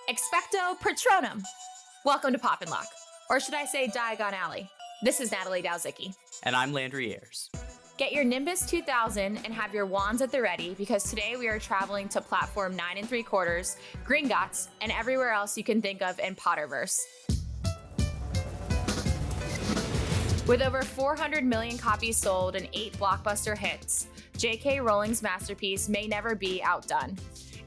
Expecto Patronum. Welcome to Pop and Lock, or should I say Diagon Alley. This is Natalie Dowzicki. And I'm Landry Ayers. Get your Nimbus 2000 and have your wands at the ready, because today we are traveling to platform 9 3/4, Gringotts, and everywhere else you can think of in Potterverse. With over 400 million copies sold and 8 blockbuster hits, J.K. Rowling's masterpiece may never be outdone.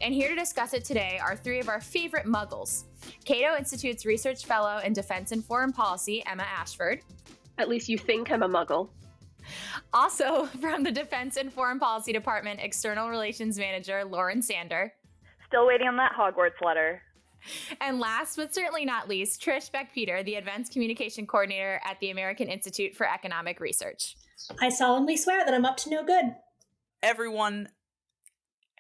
And here to discuss it today are 3 of our favorite muggles. Cato Institute's research fellow in defense and foreign policy, Emma Ashford. At least you think I'm a muggle. Also from the Defense and Foreign Policy Department, External Relations Manager, Lauren Sander. Still waiting on that Hogwarts letter. And last but certainly not least, Trish Beck-Peter, the Advanced Communication Coordinator at the American Institute for Economic Research. I solemnly swear that I'm up to no good. Everyone,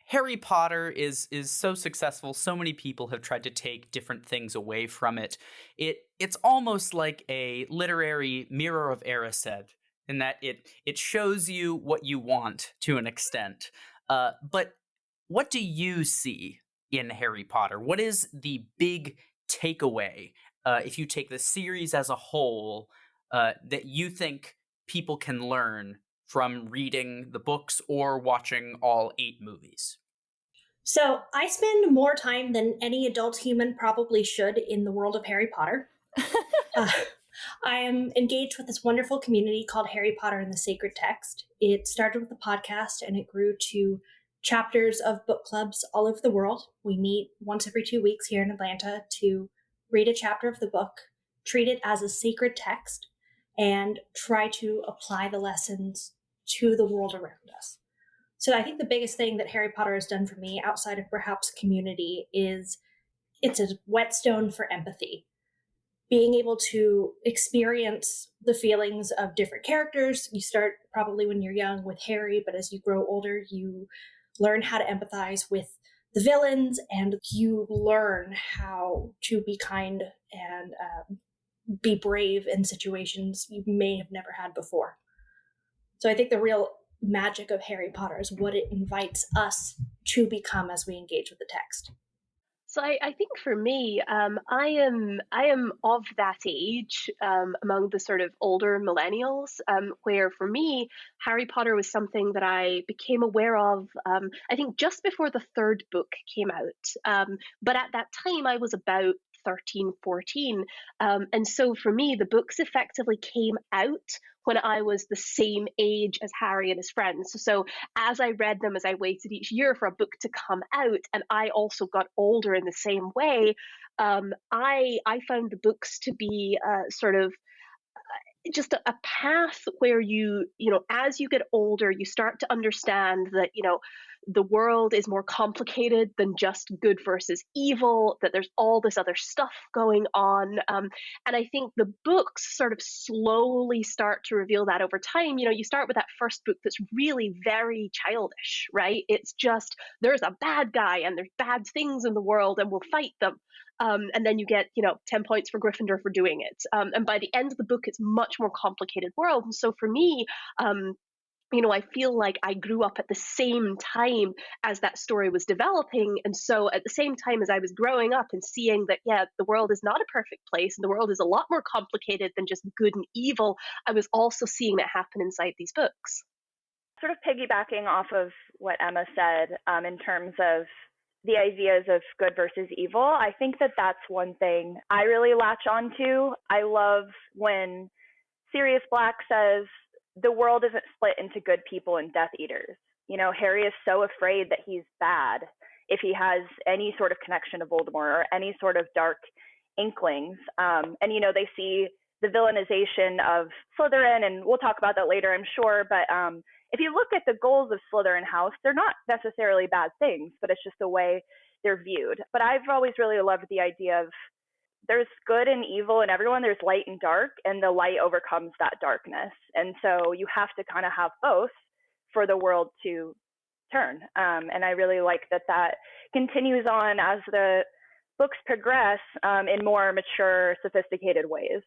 Harry Potter is so successful. So many people have tried to take different things away from it. It's almost like a literary Mirror of Erised, in that it shows you what you want to an extent. But what do you see in Harry Potter? What is the big takeaway, if you take the series as a whole, that you think people can learn from reading the books or watching all 8 movies? So I spend more time than any adult human probably should in the world of Harry Potter. I am engaged with this wonderful community called Harry Potter and the Sacred Text. It started with a podcast and it grew to chapters of book clubs all over the world. We meet once every 2 weeks here in Atlanta to read a chapter of the book, treat it as a sacred text, and try to apply the lessons to the world around us. So I think the biggest thing that Harry Potter has done for me, outside of perhaps community, is it's a whetstone for empathy. Being able to experience the feelings of different characters. You start probably when you're young with Harry, but as you grow older, you learn how to empathize with the villains, and you learn how to be kind and be brave in situations you may have never had before. So I think the real magic of Harry Potter is what it invites us to become as we engage with the text. So I think for me, I am of that age among the sort of older millennials, where for me, Harry Potter was something that I became aware of, I think just before the 3rd book came out. But at that time, I was about 13, 14. And so for me, the books effectively came out when I was the same age as Harry and his friends. So as I read them, as I waited each year for a book to come out, and I also got older in the same way, I found the books to be sort of just a path where you as you get older, you start to understand that, the world is more complicated than just good versus evil, that there's all this other stuff going on. And I think the books sort of slowly start to reveal that over time. You start with that first book that's really very childish, right? It's just, there's a bad guy and there's bad things in the world and we'll fight them. And then you get, 10 points for Gryffindor for doing it. And by the end of the book, it's much more complicated world. And so for me, I feel like I grew up at the same time as that story was developing. And so at the same time as I was growing up and seeing that, the world is not a perfect place and the world is a lot more complicated than just good and evil, I was also seeing that happen inside these books. Sort of piggybacking off of what Emma said, in terms of the ideas of good versus evil, I think that that's one thing I really latch onto. I love when Sirius Black says, the world isn't split into good people and Death Eaters. Harry is so afraid that he's bad if he has any sort of connection to Voldemort or any sort of dark inklings. And, they see the villainization of Slytherin, and we'll talk about that later, I'm sure. But if you look at the goals of Slytherin House, they're not necessarily bad things, but it's just the way they're viewed. But I've always really loved the idea of there's good and evil in everyone. There's light and dark, and the light overcomes that darkness. And so you have to kind of have both for the world to turn. And I really like that continues on as the books progress in more mature, sophisticated ways.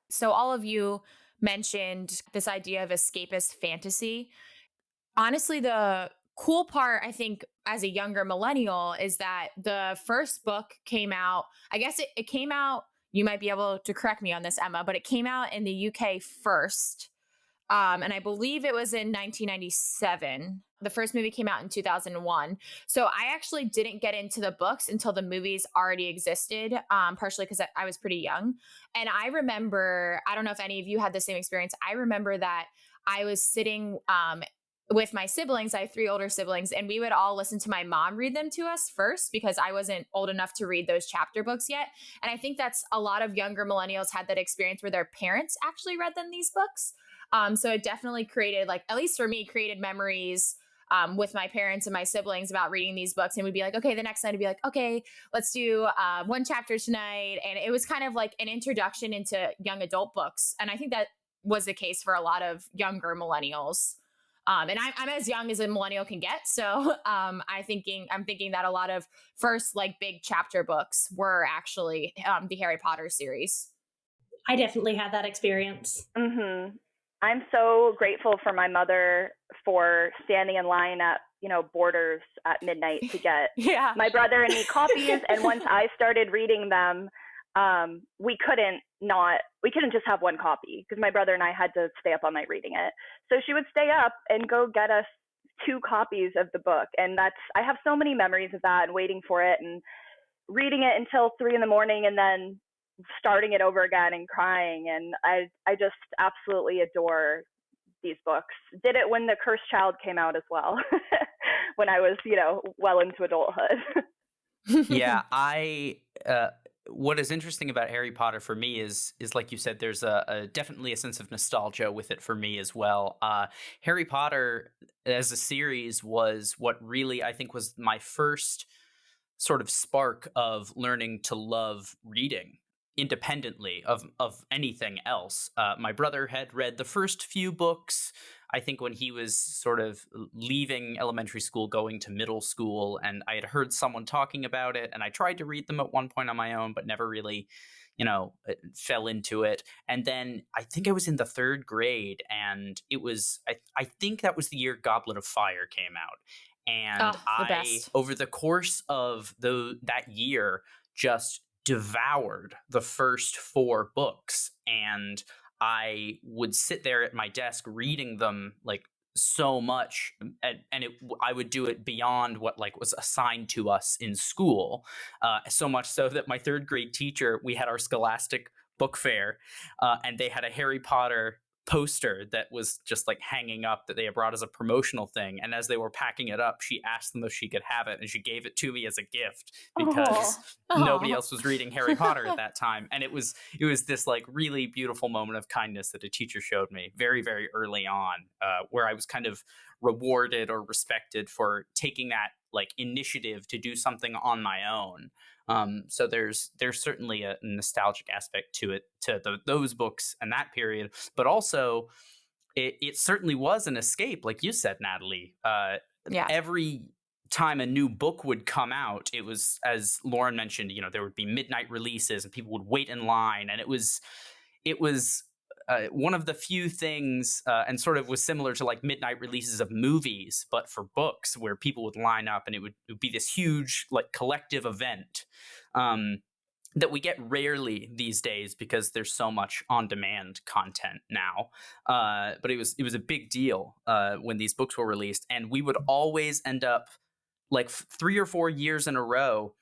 So all of you mentioned this idea of escapist fantasy. Honestly, the cool part, I think, as a younger millennial is that the first book came out, I guess it came out, you might be able to correct me on this, Emma, but it came out in the UK first. And I believe it was in 1997. The first movie came out in 2001. So I actually didn't get into the books until the movies already existed, partially because I was pretty young. And I remember, I don't know if any of you had the same experience. I remember that I was sitting with my siblings. I have 3 older siblings, and we would all listen to my mom read them to us first because I wasn't old enough to read those chapter books yet. And I think that's a lot of younger millennials had that experience where their parents actually read them these books. So it definitely created, like, at least for me, created memories with my parents and my siblings about reading these books. And we'd be like, okay, the next night I'd be like, okay, let's do 1 chapter tonight. And it was kind of like an introduction into young adult books. And I think that was the case for a lot of younger millennials. And I'm as young as a millennial can get. So I'm thinking that a lot of first like big chapter books were actually the Harry Potter series. I definitely had that experience. Mm-hmm. I'm so grateful for my mother for standing in line at, Borders at midnight to get my brother and me copies. And once I started reading them, we couldn't just have 1 copy because my brother and I had to stay up all night reading it. So she would stay up and go get us 2 copies of the book. And I have so many memories of that and waiting for it and reading it until 3 a.m. and then starting it over again and crying. And I just absolutely adore these books. Did it when The Cursed Child came out as well, when I was, well into adulthood. Yeah, what is interesting about Harry Potter for me is like you said, there's definitely a sense of nostalgia with it for me as well. Harry Potter as a series was what really, I think, was my first sort of spark of learning to love reading independently of anything else. My brother had read the first few books, I think, when he was sort of leaving elementary school, going to middle school, and I had heard someone talking about it, and I tried to read them at one point on my own, but never really, fell into it. And then I think I was in the 3rd grade, and it was, I think that was the year Goblet of Fire came out. And over the course of that year, just devoured the first 4 books, and I would sit there at my desk reading them like so much, and I would do it beyond what like was assigned to us in school, so much so that my 3rd grade teacher, we had our Scholastic book fair, and they had a Harry Potter poster that was just like hanging up that they had brought as a promotional thing, and as they were packing it up, she asked them if she could have it, and she gave it to me as a gift because nobody else was reading Harry Potter at that time. And it was this like really beautiful moment of kindness that a teacher showed me very, very early on, where I was kind of rewarded or respected for taking that like initiative to do something on my own. So there's certainly a nostalgic aspect to it, to those books and that period, but also it certainly was an escape, like you said, Natalie. Every time a new book would come out, it was, as Lauren mentioned, there would be midnight releases and people would wait in line, and it was one of the few things, and sort of was similar to like midnight releases of movies, but for books, where people would line up, and it would be this huge like collective event that we get rarely these days because there's so much on-demand content now. But it was a big deal when these books were released, and we would always end up like 3 or 4 years in a row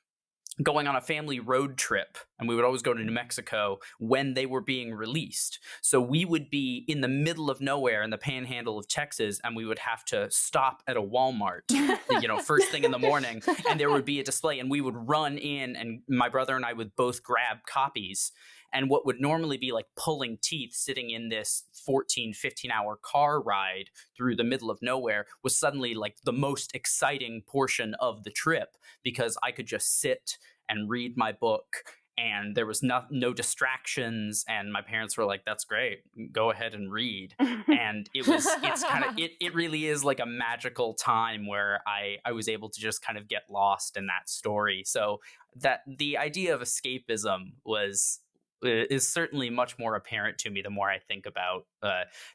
going on a family road trip, and we would always go to New Mexico when they were being released. So we would be in the middle of nowhere in the panhandle of Texas, and we would have to stop at a Walmart, first thing in the morning, and there would be a display, and we would run in, and my brother and I would both grab copies. And what would normally be like pulling teeth sitting in this 14, 15-hour car ride through the middle of nowhere was suddenly like the most exciting portion of the trip, because I could just sit and read my book, and there was no distractions, and my parents were like, that's great, go ahead and read. And it really is like a magical time where I was able to just kind of get lost in that story. So that the idea of escapism is certainly much more apparent to me the more I think about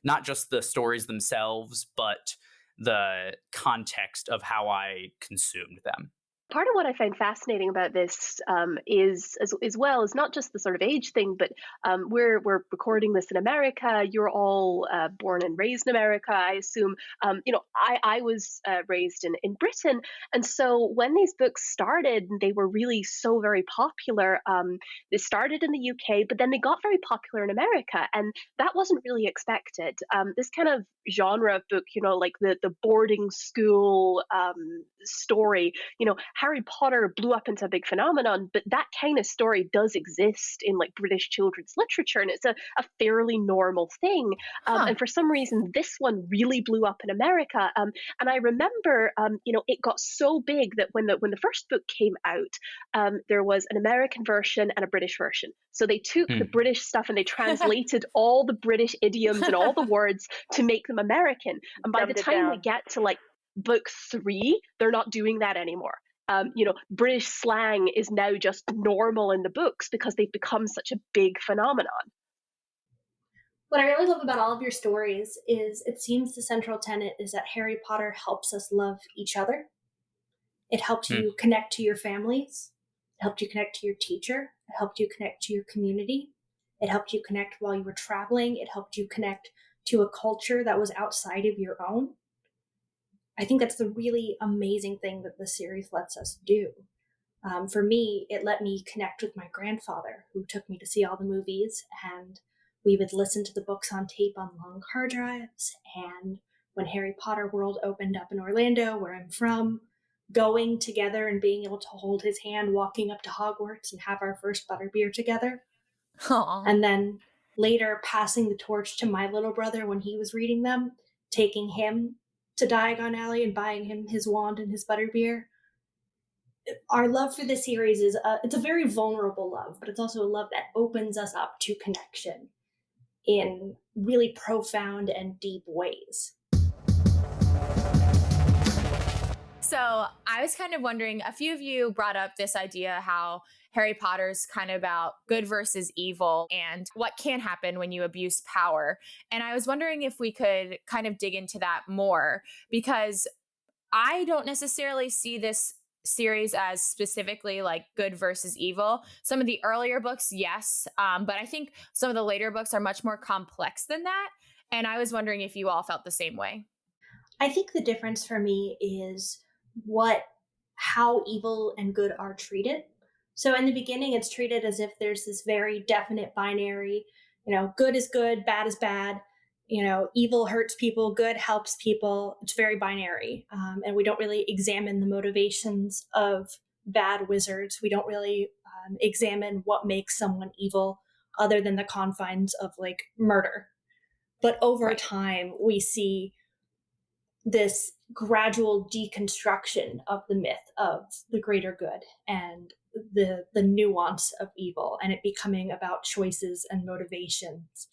not just the stories themselves, but the context of how I consumed them. Part of what I find fascinating about this is, as well, is not just the sort of age thing, but we're recording this in America. You're all born and raised in America, I assume. I was raised in Britain, and so when these books started, they were really so very popular. They started in the UK, but then they got very popular in America, and that wasn't really expected. This kind of genre of book, like the boarding school story, Harry Potter blew up into a big phenomenon, but that kind of story does exist in like British children's literature, and it's a fairly normal thing. And for some reason, this one really blew up in America. And I remember, it got so big that when the first book came out, there was an American version and a British version. So they took the British stuff and they translated all the British idioms and all the words to make them American. And by the time we get to like book 3, they're not doing that anymore. British slang is now just normal in the books because they've become such a big phenomenon. What I really love about all of your stories is it seems the central tenet is that Harry Potter helps us love each other. It helped you connect to your families. It helped you connect to your teacher. It helped you connect to your community. It helped you connect while you were traveling. It helped you connect to a culture that was outside of your own. I think that's the really amazing thing that the series lets us do. For me, it let me connect with my grandfather, who took me to see all the movies, and we would listen to the books on tape on long hard drives. And when Harry Potter World opened up in Orlando, where I'm from, going together and being able to hold his hand, walking up to Hogwarts and have our first butterbeer together. Aww. And then later passing the torch to my little brother when he was reading them, taking him to Diagon Alley and buying him his wand and his butterbeer. Our love for this series is it's a very vulnerable love, but it's also a love that opens us up to connection in really profound and deep ways. So I was kind of wondering, a few of you brought up this idea how Harry Potter's kind of about good versus evil and what can happen when you abuse power. And I was wondering if we could kind of dig into that more, because I don't necessarily see this series as specifically like good versus evil. Some of the earlier books, yes, but I think some of the later books are much more complex than that. And I was wondering if you all felt the same way. I think the difference for me is how evil and good are treated. So in the beginning, it's treated as if there's this very definite binary, good is good, bad is bad, evil hurts people, good helps people. It's very binary. And we don't really examine the motivations of bad wizards. We don't really examine what makes someone evil other than the confines of like murder. But over time, we see this gradual deconstruction of the myth of the greater good and the nuance of evil, and it becoming about choices and motivations.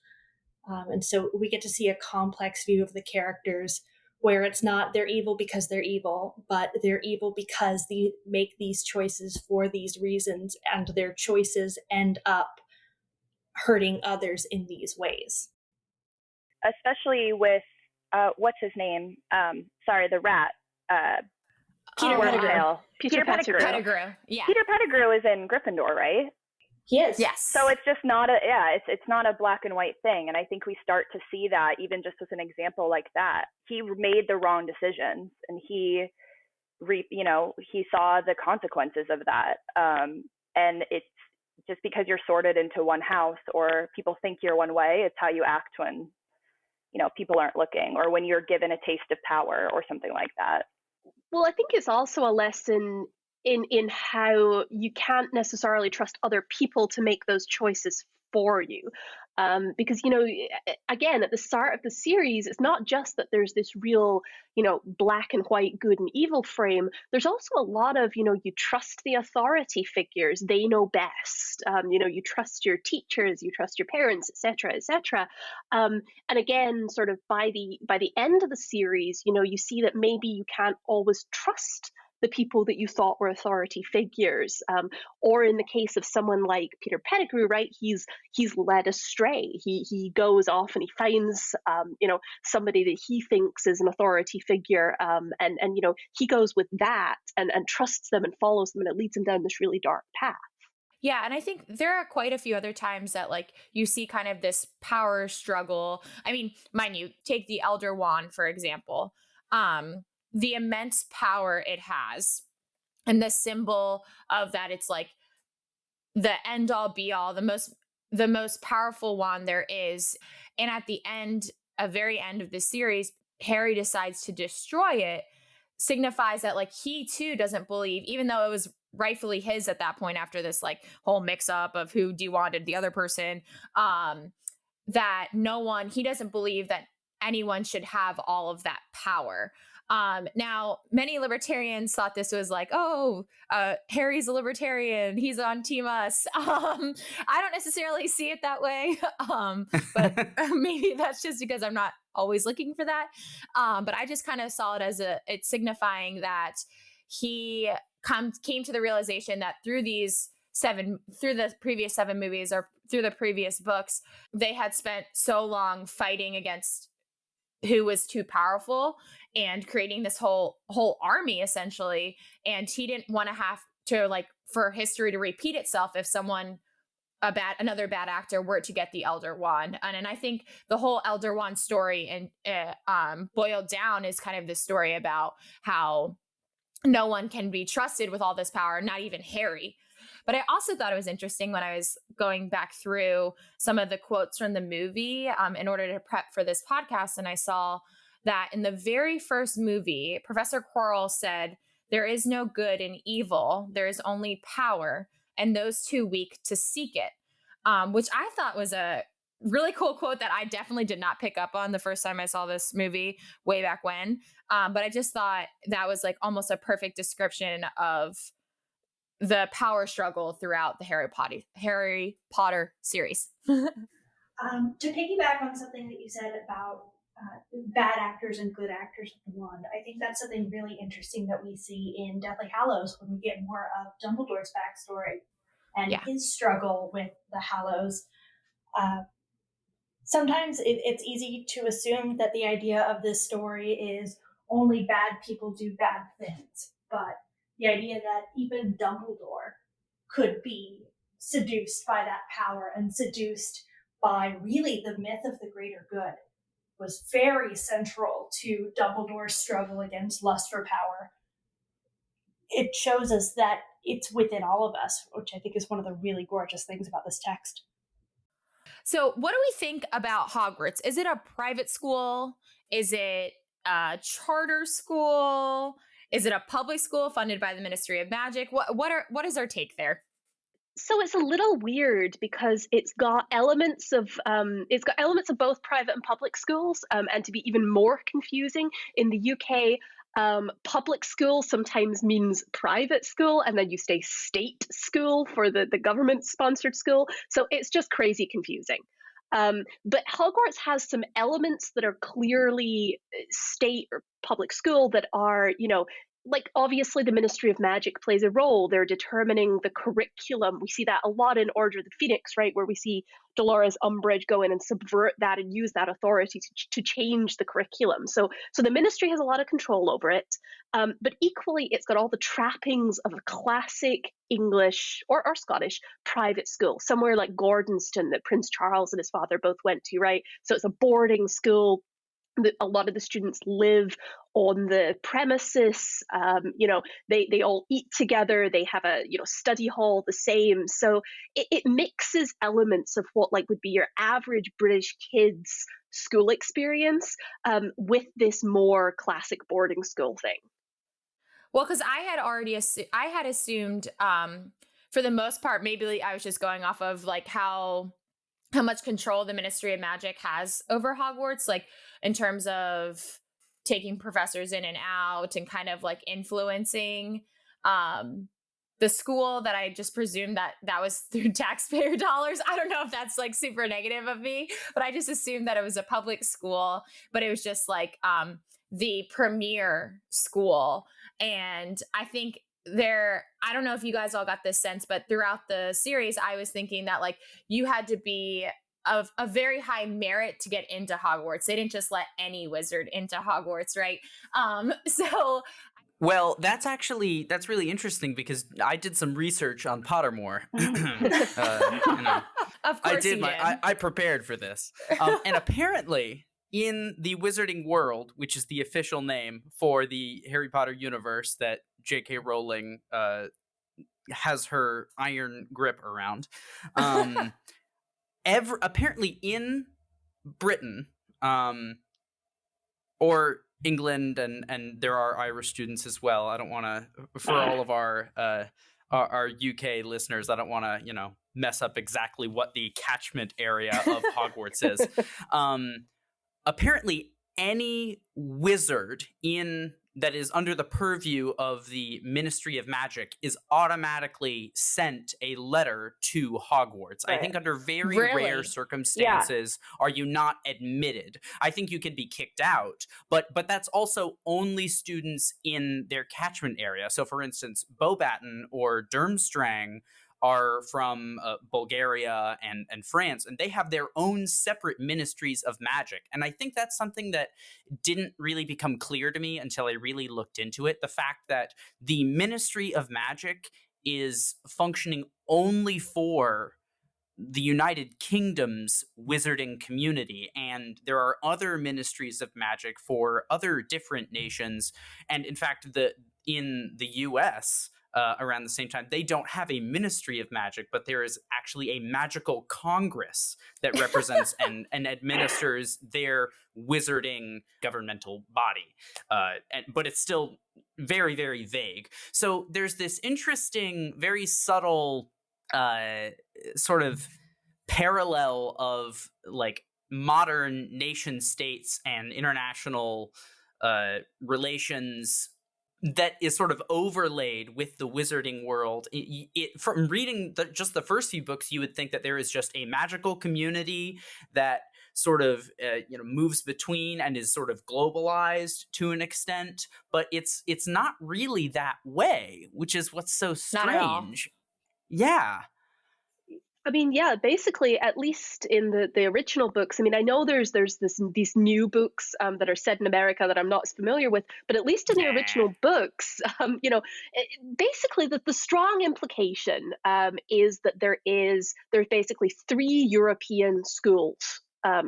And so we get to see a complex view of the characters where it's not they're evil because they're evil, but they're evil because they make these choices for these reasons, and their choices end up hurting others in these ways. Especially with what's his name? The rat. Peter Pettigrew. Peter Pettigrew. Yeah. Peter Pettigrew is in Gryffindor, right? Yes. So it's just not it's not a black and white thing. And I think we start to see that even just with an example like that. He made the wrong decisions, and he saw the consequences of that. And it's just because you're sorted into one house or people think you're one way, it's how you act when people aren't looking, or when you're given a taste of power or something like that. Well, I think it's also a lesson in how you can't necessarily trust other people to make those choices for you. Because, again, at the start of the series, it's not just that there's this real, black and white, good and evil frame. There's also a lot of, you trust the authority figures. They know best. You trust your teachers, you trust your parents, etc., etc. And again, sort of by the end of the series, you see that maybe you can't always trust the people that you thought were authority figures. Or in the case of someone like Peter Pettigrew, right, he's led astray. He goes off and he finds somebody that he thinks is an authority figure, and he goes with that and trusts them and follows them, and it leads him down this really dark path. Yeah, and I think there are quite a few other times that like you see kind of this power struggle. I mean, mind you, take the Elder Wand, for example. The immense power it has, and the symbol of that, it's like the end all be all, the most powerful wand there is. And at the end, a very end of the series, Harry decides to destroy it, signifies that like he too doesn't believe, even though it was rightfully his at that point after this like whole mix up of who de-wanded the other person, that he doesn't believe that anyone should have all of that power. Now, many libertarians thought this was like, Harry's a libertarian. He's on Team Us. I don't necessarily see it that way, but maybe that's just because I'm not always looking for that. But I just kind of saw it as it's signifying that he came to the realization that through the previous 7 movies or through the previous books, they had spent so long fighting against who was too powerful and creating this whole army essentially. And he didn't want to have to like for history to repeat itself if another bad actor were to get the Elder Wand. And I think the whole Elder Wand story and boiled down is kind of the story about how no one can be trusted with all this power, not even Harry. But I also thought it was interesting when I was going back through some of the quotes from the movie in order to prep for this podcast. And I saw that in the very first movie, Professor Quirrell said, "There is no good in evil. There is only power, and those too weak to seek it," which I thought was a really cool quote that I definitely did not pick up on the first time I saw this movie way back when. But I just thought that was like almost a perfect description of the power struggle throughout the Harry Potter series. To piggyback on something that you said about bad actors and good actors with the wand, I think that's something really interesting that we see in Deathly Hallows when we get more of Dumbledore's backstory and his struggle with the Hallows. Sometimes it's easy to assume that the idea of this story is only bad people do bad things, but the idea that even Dumbledore could be seduced by that power and seduced by really the myth of the greater good was very central to Dumbledore's struggle against lust for power. It shows us that it's within all of us, which I think is one of the really gorgeous things about this text. So what do we think about Hogwarts? Is it a private school? Is it a charter school? Is it a public school funded by the Ministry of Magic? What is our take there? So it's a little weird because it's got elements of both private and public schools, and to be even more confusing, in the UK, public school sometimes means private school, and then you say state school for the government-sponsored school. So it's just crazy confusing. But Hogwarts has some elements that are clearly state or public school that are, like obviously the Ministry of Magic plays a role. They're determining the curriculum. We see that a lot in Order of the Phoenix, right, where we see Dolores Umbridge go in and subvert that and use that authority to change the curriculum. So the Ministry has a lot of control over it. But equally, it's got all the trappings of a classic English or Scottish private school, somewhere like Gordonston that Prince Charles and his father both went to, right? So it's a boarding school. A lot of the students live on the premises. They all eat together. They have a study hall the same. So it mixes elements of what like would be your average British kid's school experience with this more classic boarding school thing. Well, because I had assumed for the most part, maybe I was just going off of like how much control the Ministry of Magic has over Hogwarts, like in terms of taking professors in and out and kind of like influencing the school, that I just presumed that was through taxpayer dollars. I don't know if that's like super negative of me, but I just assumed that it was a public school, but it was just like the premier school. And I think I don't know if you guys all got this sense, but throughout the series, I was thinking that like you had to be of a very high merit to get into Hogwarts. They didn't just let any wizard into Hogwarts, right? So Well, that's really interesting because I did some research on Pottermore. of course I prepared for this. And apparently in the Wizarding World, which is the official name for the Harry Potter universe that J.K. Rowling has her iron grip around, apparently in Britain, or England, and there are Irish students as well. I don't want to, for all of our UK listeners, I don't want to, mess up exactly what the catchment area of Hogwarts is. Apparently, any wizard that is under the purview of the Ministry of Magic is automatically sent a letter to Hogwarts. Right. I think under very Really? rare circumstances are you not admitted. I think you can be kicked out, but that's also only students in their catchment area. So for instance, Beauxbaton or Durmstrang are from Bulgaria and France, and they have their own separate ministries of magic. And I think that's something that didn't really become clear to me until I really looked into it. The fact that the Ministry of Magic is functioning only for the United Kingdom's wizarding community, and there are other ministries of magic for other different nations. And in fact, in the US, around the same time, they don't have a Ministry of Magic, but there is actually a magical Congress that represents and administers their wizarding governmental body. But it's still very, very vague. So there's this interesting, very subtle sort of parallel of like modern nation states and international relations that is sort of overlaid with the wizarding world. From reading just the first few books, you would think that there is just a magical community that sort of moves between and is sort of globalized to an extent, but it's not really that way, which is what's so strange. Yeah. I mean, yeah, basically, at least in the original books. I mean, I know there's these new books that are set in America that I'm not as familiar with, but at least in the original books, basically the strong implication is that there's basically 3 European schools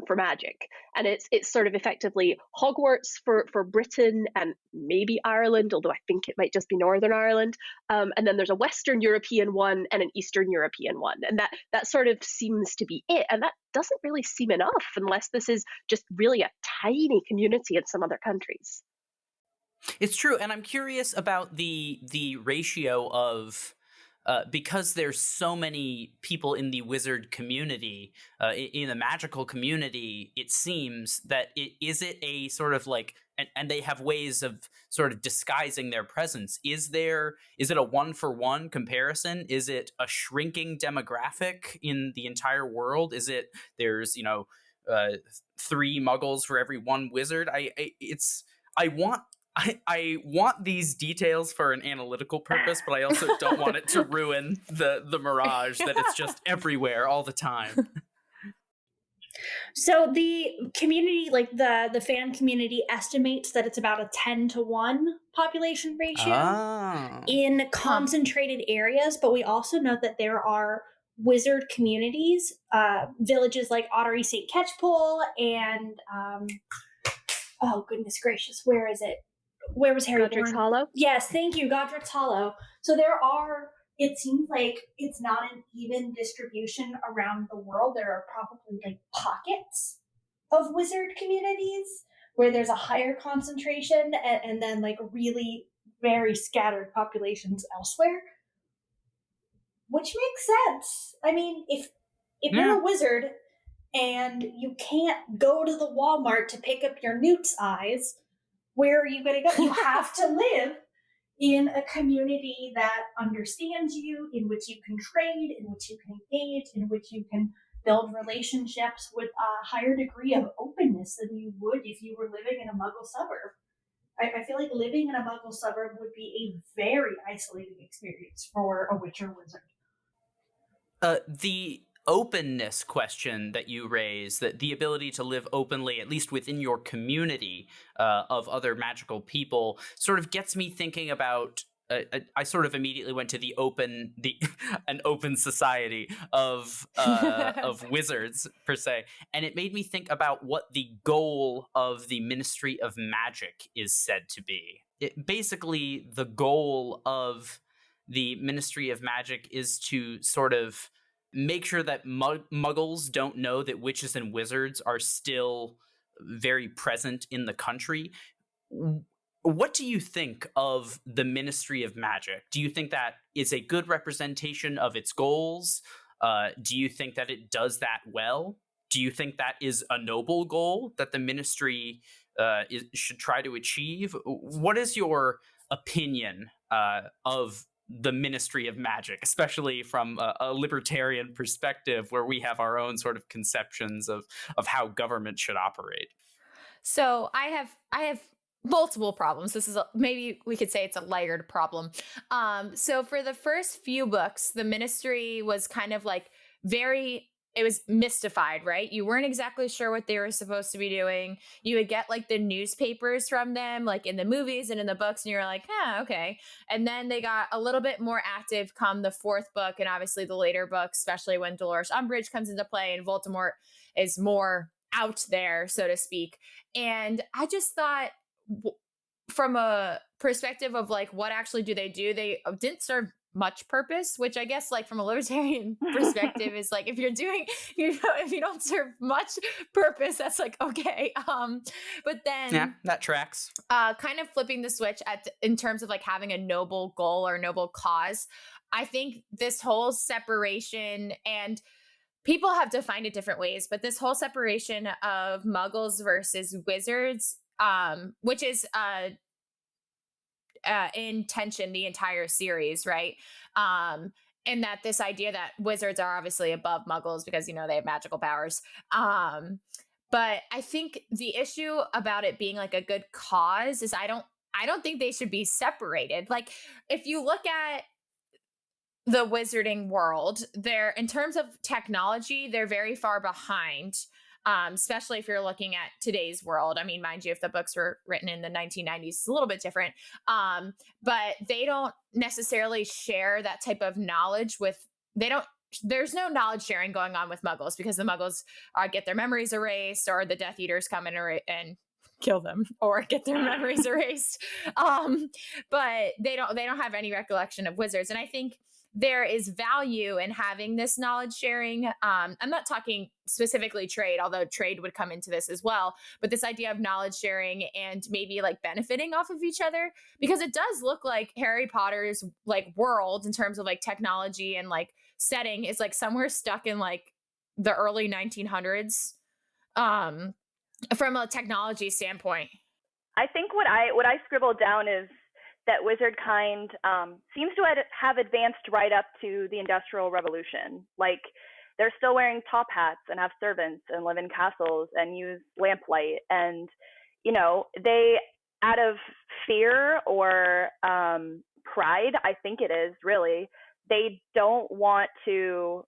for magic, and it's sort of effectively Hogwarts for Britain and maybe Ireland, although I think it might just be Northern Ireland, and then there's a Western European one and an Eastern European one, and that sort of seems to be it. And that doesn't really seem enough unless this is just really a tiny community in some other countries. It's true, and I'm curious about the ratio of because there's so many people in the wizard community, in the magical community, it seems that is it a sort of like, and they have ways of sort of disguising their presence. Is it a 1-for-1 comparison? Is it a shrinking demographic in the entire world? Is it there's 3 muggles for every 1 wizard? I want these details for an analytical purpose, but I also don't want it to ruin the mirage that it's just everywhere all the time. So the community, like the fan community, estimates that it's about a 10-to-1 population ratio in concentrated areas, but we also know that there are wizard communities, villages like Ottery St. Catchpole and oh goodness gracious, where is it? Where was Harry Godric's born? Hollow? Yes, thank you, Godric's Hollow. So it seems like it's not an even distribution around the world. There are probably like pockets of wizard communities where there's a higher concentration and then like really very scattered populations elsewhere. Which makes sense. I mean, if you're a wizard and you can't go to the Walmart to pick up your newt's eyes, where are you going to go? You have to live in a community that understands you, in which you can trade, in which you can engage, in which you can build relationships with a higher degree of openness than you would if you were living in a muggle suburb. I feel like living in a muggle suburb would be a very isolating experience for a witch or wizard. The openness question that you raise, that the ability to live openly, at least within your community of other magical people, sort of gets me thinking about. I sort of immediately went to an open society of wizards per se, and it made me think about what the goal of the Ministry of Magic is said to be. Basically, the goal of the Ministry of Magic is to sort of make sure that muggles don't know that witches and wizards are still very present in the country. What do you think of the Ministry of Magic? Do you think that is a good representation of its goals? Do you think that it does that well? Do you think that is a noble goal that the ministry should try to achieve? What is your opinion of the Ministry of Magic, especially from a libertarian perspective, where we have our own sort of conceptions of how government should operate? So I have multiple problems. This is maybe we could say it's a layered problem. So for the first few books, the ministry was kind of like it was mystified, right? You weren't exactly sure what they were supposed to be doing. You would get like the newspapers from them, like in the movies and in the books, and you're like, okay. And then they got a little bit more active come the fourth book, and obviously the later books, especially when Dolores Umbridge comes into play and Voldemort is more out there, so to speak. And I just thought, from a perspective of like, what actually do, they didn't serve much purpose, which I guess like from a libertarian perspective is like, if you're doing, if you don't serve much purpose, that's like, okay. But then yeah, that tracks. Kind of flipping the switch in terms of like having a noble goal or noble cause. I think this whole separation, and people have defined it different ways, but this whole separation of muggles versus wizards, which is in tension the entire series, right? And that this idea that wizards are obviously above muggles because, they have magical powers. But I think the issue about it being like a good cause is I don't think they should be separated. Like, if you look at the wizarding world, in terms of technology, they're very far behind. Especially if you're looking at today's world. I mean, mind you, if the books were written in the 1990s, it's a little bit different. But they don't necessarily share that type of knowledge there's no knowledge sharing going on with muggles, because the muggles get their memories erased, or the Death Eaters come in and kill them, or get their memories erased. But they don't have any recollection of wizards. And I think there is value in having this knowledge sharing. I'm not talking specifically trade, although trade would come into this as well, but this idea of knowledge sharing and maybe like benefiting off of each other, because it does look like Harry Potter's like world in terms of like technology and like setting is like somewhere stuck in like the early 1900s from a technology standpoint. I think what I scribbled down is that wizard kind seems to have advanced right up to the Industrial Revolution. Like, they're still wearing top hats and have servants and live in castles and use lamplight. And, they, out of fear or pride, I think it is really, they don't want to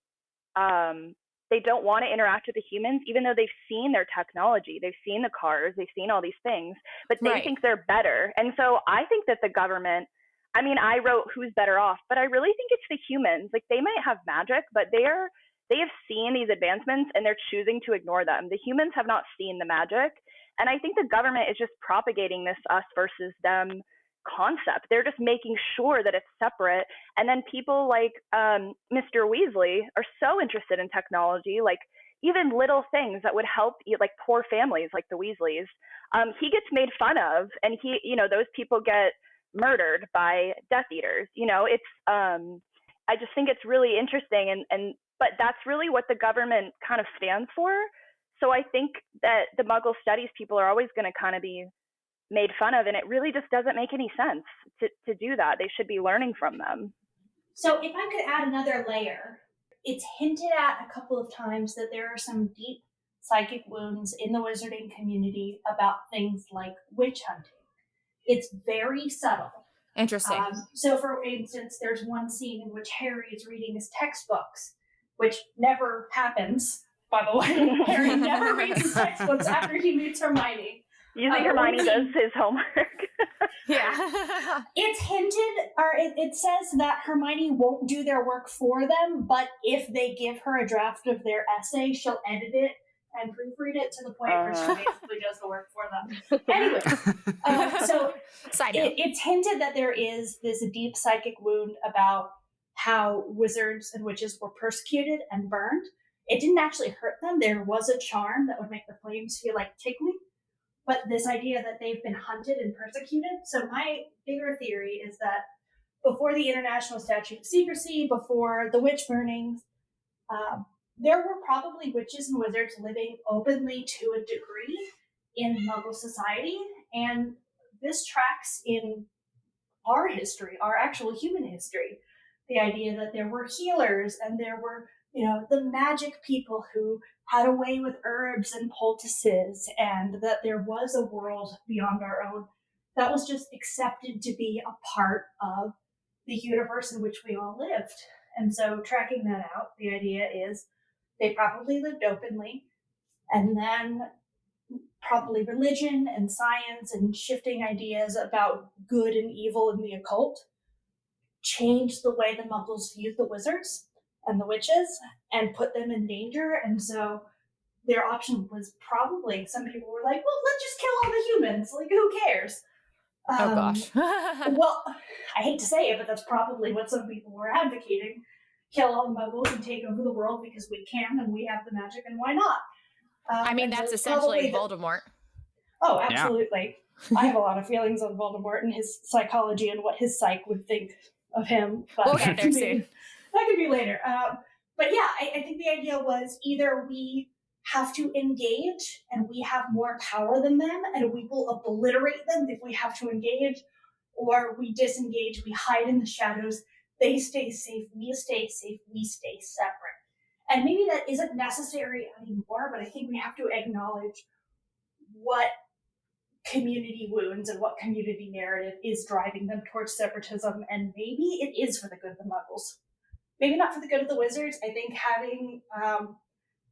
interact with the humans, even though they've seen their technology, they've seen the cars, they've seen all these things, but they think they're better. And so I think that the government, I mean, I wrote who's better off, but I really think it's the humans. Like, they might have magic, but they have seen these advancements and they're choosing to ignore them. The humans have not seen the magic. And I think the government is just propagating this us versus them concept. They're just making sure that it's separate. And then people like Mr. Weasley are so interested in technology, like even little things that would help like poor families like the Weasleys. He gets made fun of, and those people get murdered by Death Eaters. It's I just think it's really interesting, but that's really what the government kind of stands for. So I think that the Muggle studies people are always going to kind of be made fun of, and it really just doesn't make any sense to do that. They should be learning from them. So if I could add another layer, it's hinted at a couple of times that there are some deep psychic wounds in the wizarding community about things like witch hunting. It's very subtle. Interesting. So, for instance, there's one scene in which Harry is reading his textbooks, which never happens, by the way. Harry never reads his textbooks after he meets Hermione. Usually Hermione does his homework. Yeah. It's hinted, or it says that Hermione won't do their work for them, but if they give her a draft of their essay, she'll edit it and proofread it to the point where she basically does the work for them. Anyway, so it's hinted that there is this deep psychic wound about how wizards and witches were persecuted and burned. It didn't actually hurt them. There was a charm that would make the flames feel like tickling. But this idea that they've been hunted and persecuted. So my bigger theory is that before the International Statute of Secrecy, before the witch burnings, there were probably witches and wizards living openly to a degree in Muggle society. And this tracks in our history, our actual human history. The idea that there were healers and there were, the magic people who had a way with herbs and poultices, and that there was a world beyond our own that was just accepted to be a part of the universe in which we all lived. And so tracking that out, the idea is they probably lived openly, and then probably religion and science and shifting ideas about good and evil and the occult changed the way the Muggles viewed the wizards and the witches and put them in danger. And so their option was probably, some people were like, well, let's just kill all the humans. Like, who cares? Oh, gosh. Well, I hate to say it, but that's probably what some people were advocating. Kill all the Muggles and take over the world because we can and we have the magic, and why not? I mean, that's essentially Voldemort. Oh, absolutely. Yeah. I have a lot of feelings on Voldemort and his psychology and what his psyche would think of him. But we'll get there soon. That could be later. But yeah, I think the idea was either we have to engage and we have more power than them and we will obliterate them if we have to engage, or we disengage, we hide in the shadows, they stay safe, we stay safe, we stay separate. And maybe that isn't necessary anymore, but I think we have to acknowledge what community wounds and what community narrative is driving them towards separatism, and maybe it is for the good of the Muggles. Maybe not for the good of the wizards. I think having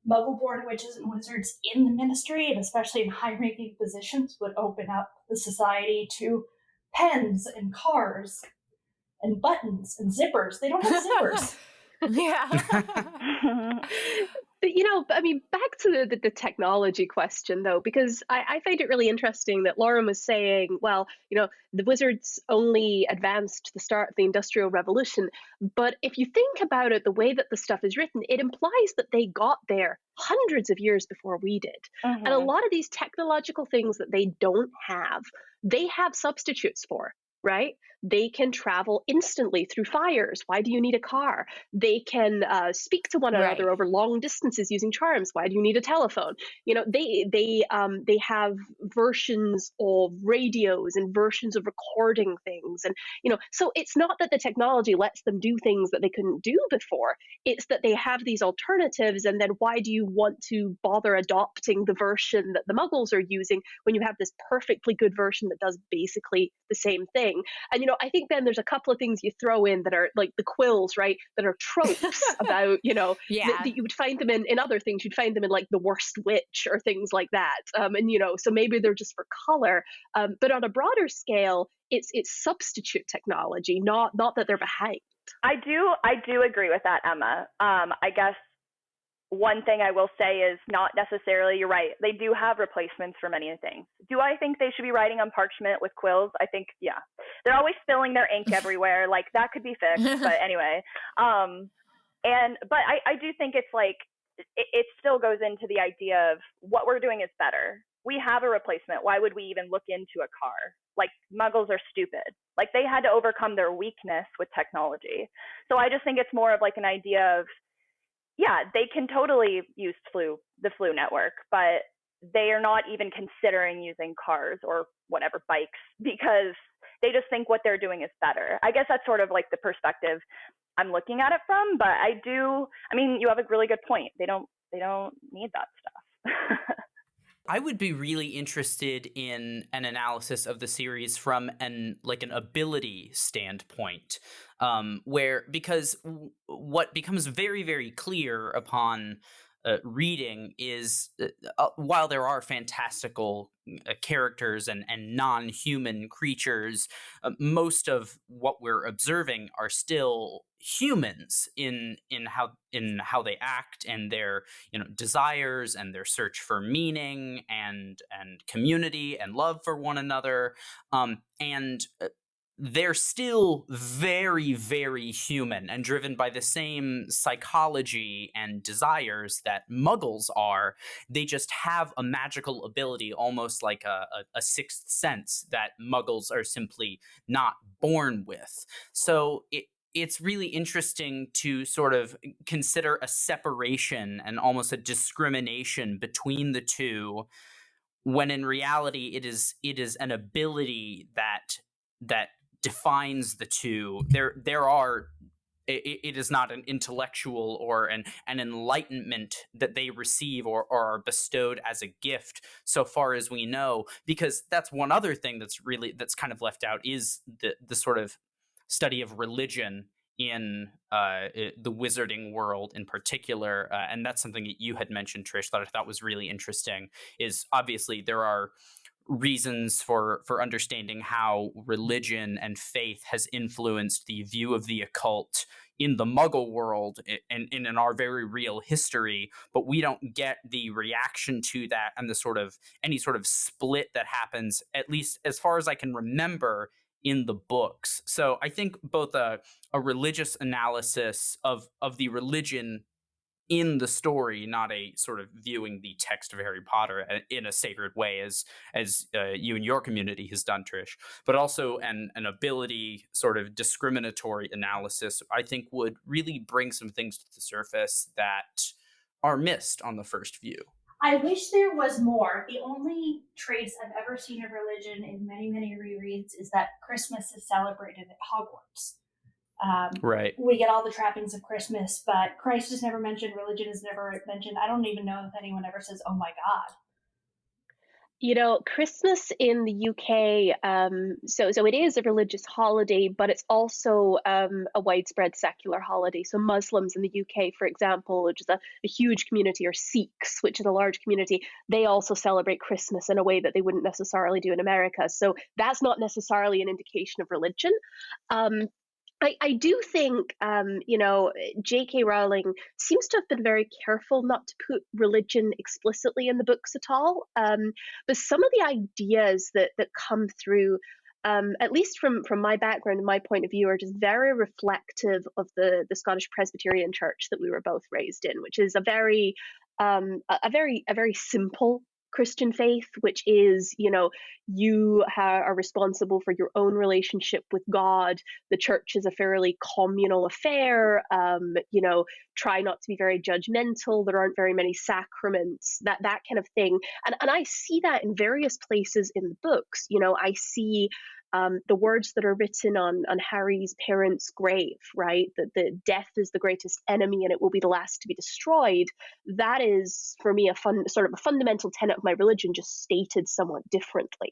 Muggle-born witches and wizards in the ministry, and especially in high-ranking positions, would open up the society to pens and cars and buttons and zippers. They don't have zippers. Yeah. But I mean, back to the technology question, though, because I find it really interesting that Lauren was saying, well, the wizards only advanced to the start of the Industrial Revolution. But if you think about it, the way that the stuff is written, it implies that they got there hundreds of years before we did. Mm-hmm. And a lot of these technological things that they don't have, they have substitutes for. Right? They can travel instantly through fires. Why do you need a car? They can speak to one another over long distances using charms. Why do you need a telephone? They have versions of radios and versions of recording things, and so it's not that the technology lets them do things that they couldn't do before. It's that they have these alternatives, and then why do you want to bother adopting the version that the Muggles are using when you have this perfectly good version that does basically the same thing? And I think then there's a couple of things you throw in that are like the quills, right? That are tropes about, that you would find them in other things. You'd find them in like The Worst Witch or things like that. So maybe they're just for color. But on a broader scale, it's substitute technology, not that they're behind. I do agree with that, Emma. I guess one thing I will say is not necessarily, you're right, they do have replacements for many things. Do I think they should be writing on parchment with quills? I think, yeah. They're always spilling their ink everywhere. Like, that could be fixed, but anyway. But I do think it's like, it still goes into the idea of what we're doing is better. We have a replacement. Why would we even look into a car? Like, Muggles are stupid. Like, they had to overcome their weakness with technology. So I just think it's more of like an idea of, yeah, they can totally use the flu network, but they are not even considering using cars or whatever, bikes, because they just think what they're doing is better. I guess that's sort of like the perspective I'm looking at it from, but you have a really good point. They don't need that stuff. I would be really interested in an analysis of the series from an ability standpoint, because what becomes very, very clear upon reading is while there are fantastical characters and non-human creatures, most of what we're observing are still humans in how they act and their desires and their search for meaning and community and love for one another, and they're still very, very human and driven by the same psychology and desires that muggles are. They just have a magical ability, almost like a sixth sense, that muggles are simply not born with. So it's really interesting to sort of consider a separation and almost a discrimination between the two, when in reality it is an ability that defines the two. It is not an intellectual or an enlightenment that they receive or are bestowed as a gift, so far as we know, because that's one other thing that's kind of left out, is the sort of study of religion in the wizarding world in particular, and that's something that you had mentioned, Trish, that I thought was really interesting. Is obviously there are reasons for understanding how religion and faith has influenced the view of the occult in the Muggle world and in our very real history, but we don't get the reaction to that and the sort of any sort of split that happens, at least as far as I can remember, in the books. So I think both a religious analysis of the religion in the story, not a sort of viewing the text of Harry Potter in a sacred way as you and your community has done, Trish, but also an ability sort of discriminatory analysis, I think would really bring some things to the surface that are missed on the first view. I wish there was more. The only trace I've ever seen of religion in many, many rereads is that Christmas is celebrated at Hogwarts. Right. We get all the trappings of Christmas, but Christ is never mentioned. Religion is never mentioned. I don't even know if anyone ever says, "Oh my God." Christmas in the UK, so it is a religious holiday, but it's also a widespread secular holiday. So Muslims in the UK, for example, which is a huge community, or Sikhs, which is a large community, they also celebrate Christmas in a way that they wouldn't necessarily do in America. So that's not necessarily an indication of religion. I do think, J.K. Rowling seems to have been very careful not to put religion explicitly in the books at all. But some of the ideas that come through, at least from my background and my point of view, are just very reflective of the Scottish Presbyterian Church that we were both raised in, which is a very simple Christian faith, which is, you are responsible for your own relationship with God. The church is a fairly communal affair. Try not to be very judgmental. There aren't very many sacraments, that kind of thing. And I see that in various places in the books. I see the words that are written on Harry's parents' grave, right? That the death is the greatest enemy and it will be the last to be destroyed. That is, for me, a fundamental tenet of my religion, just stated somewhat differently.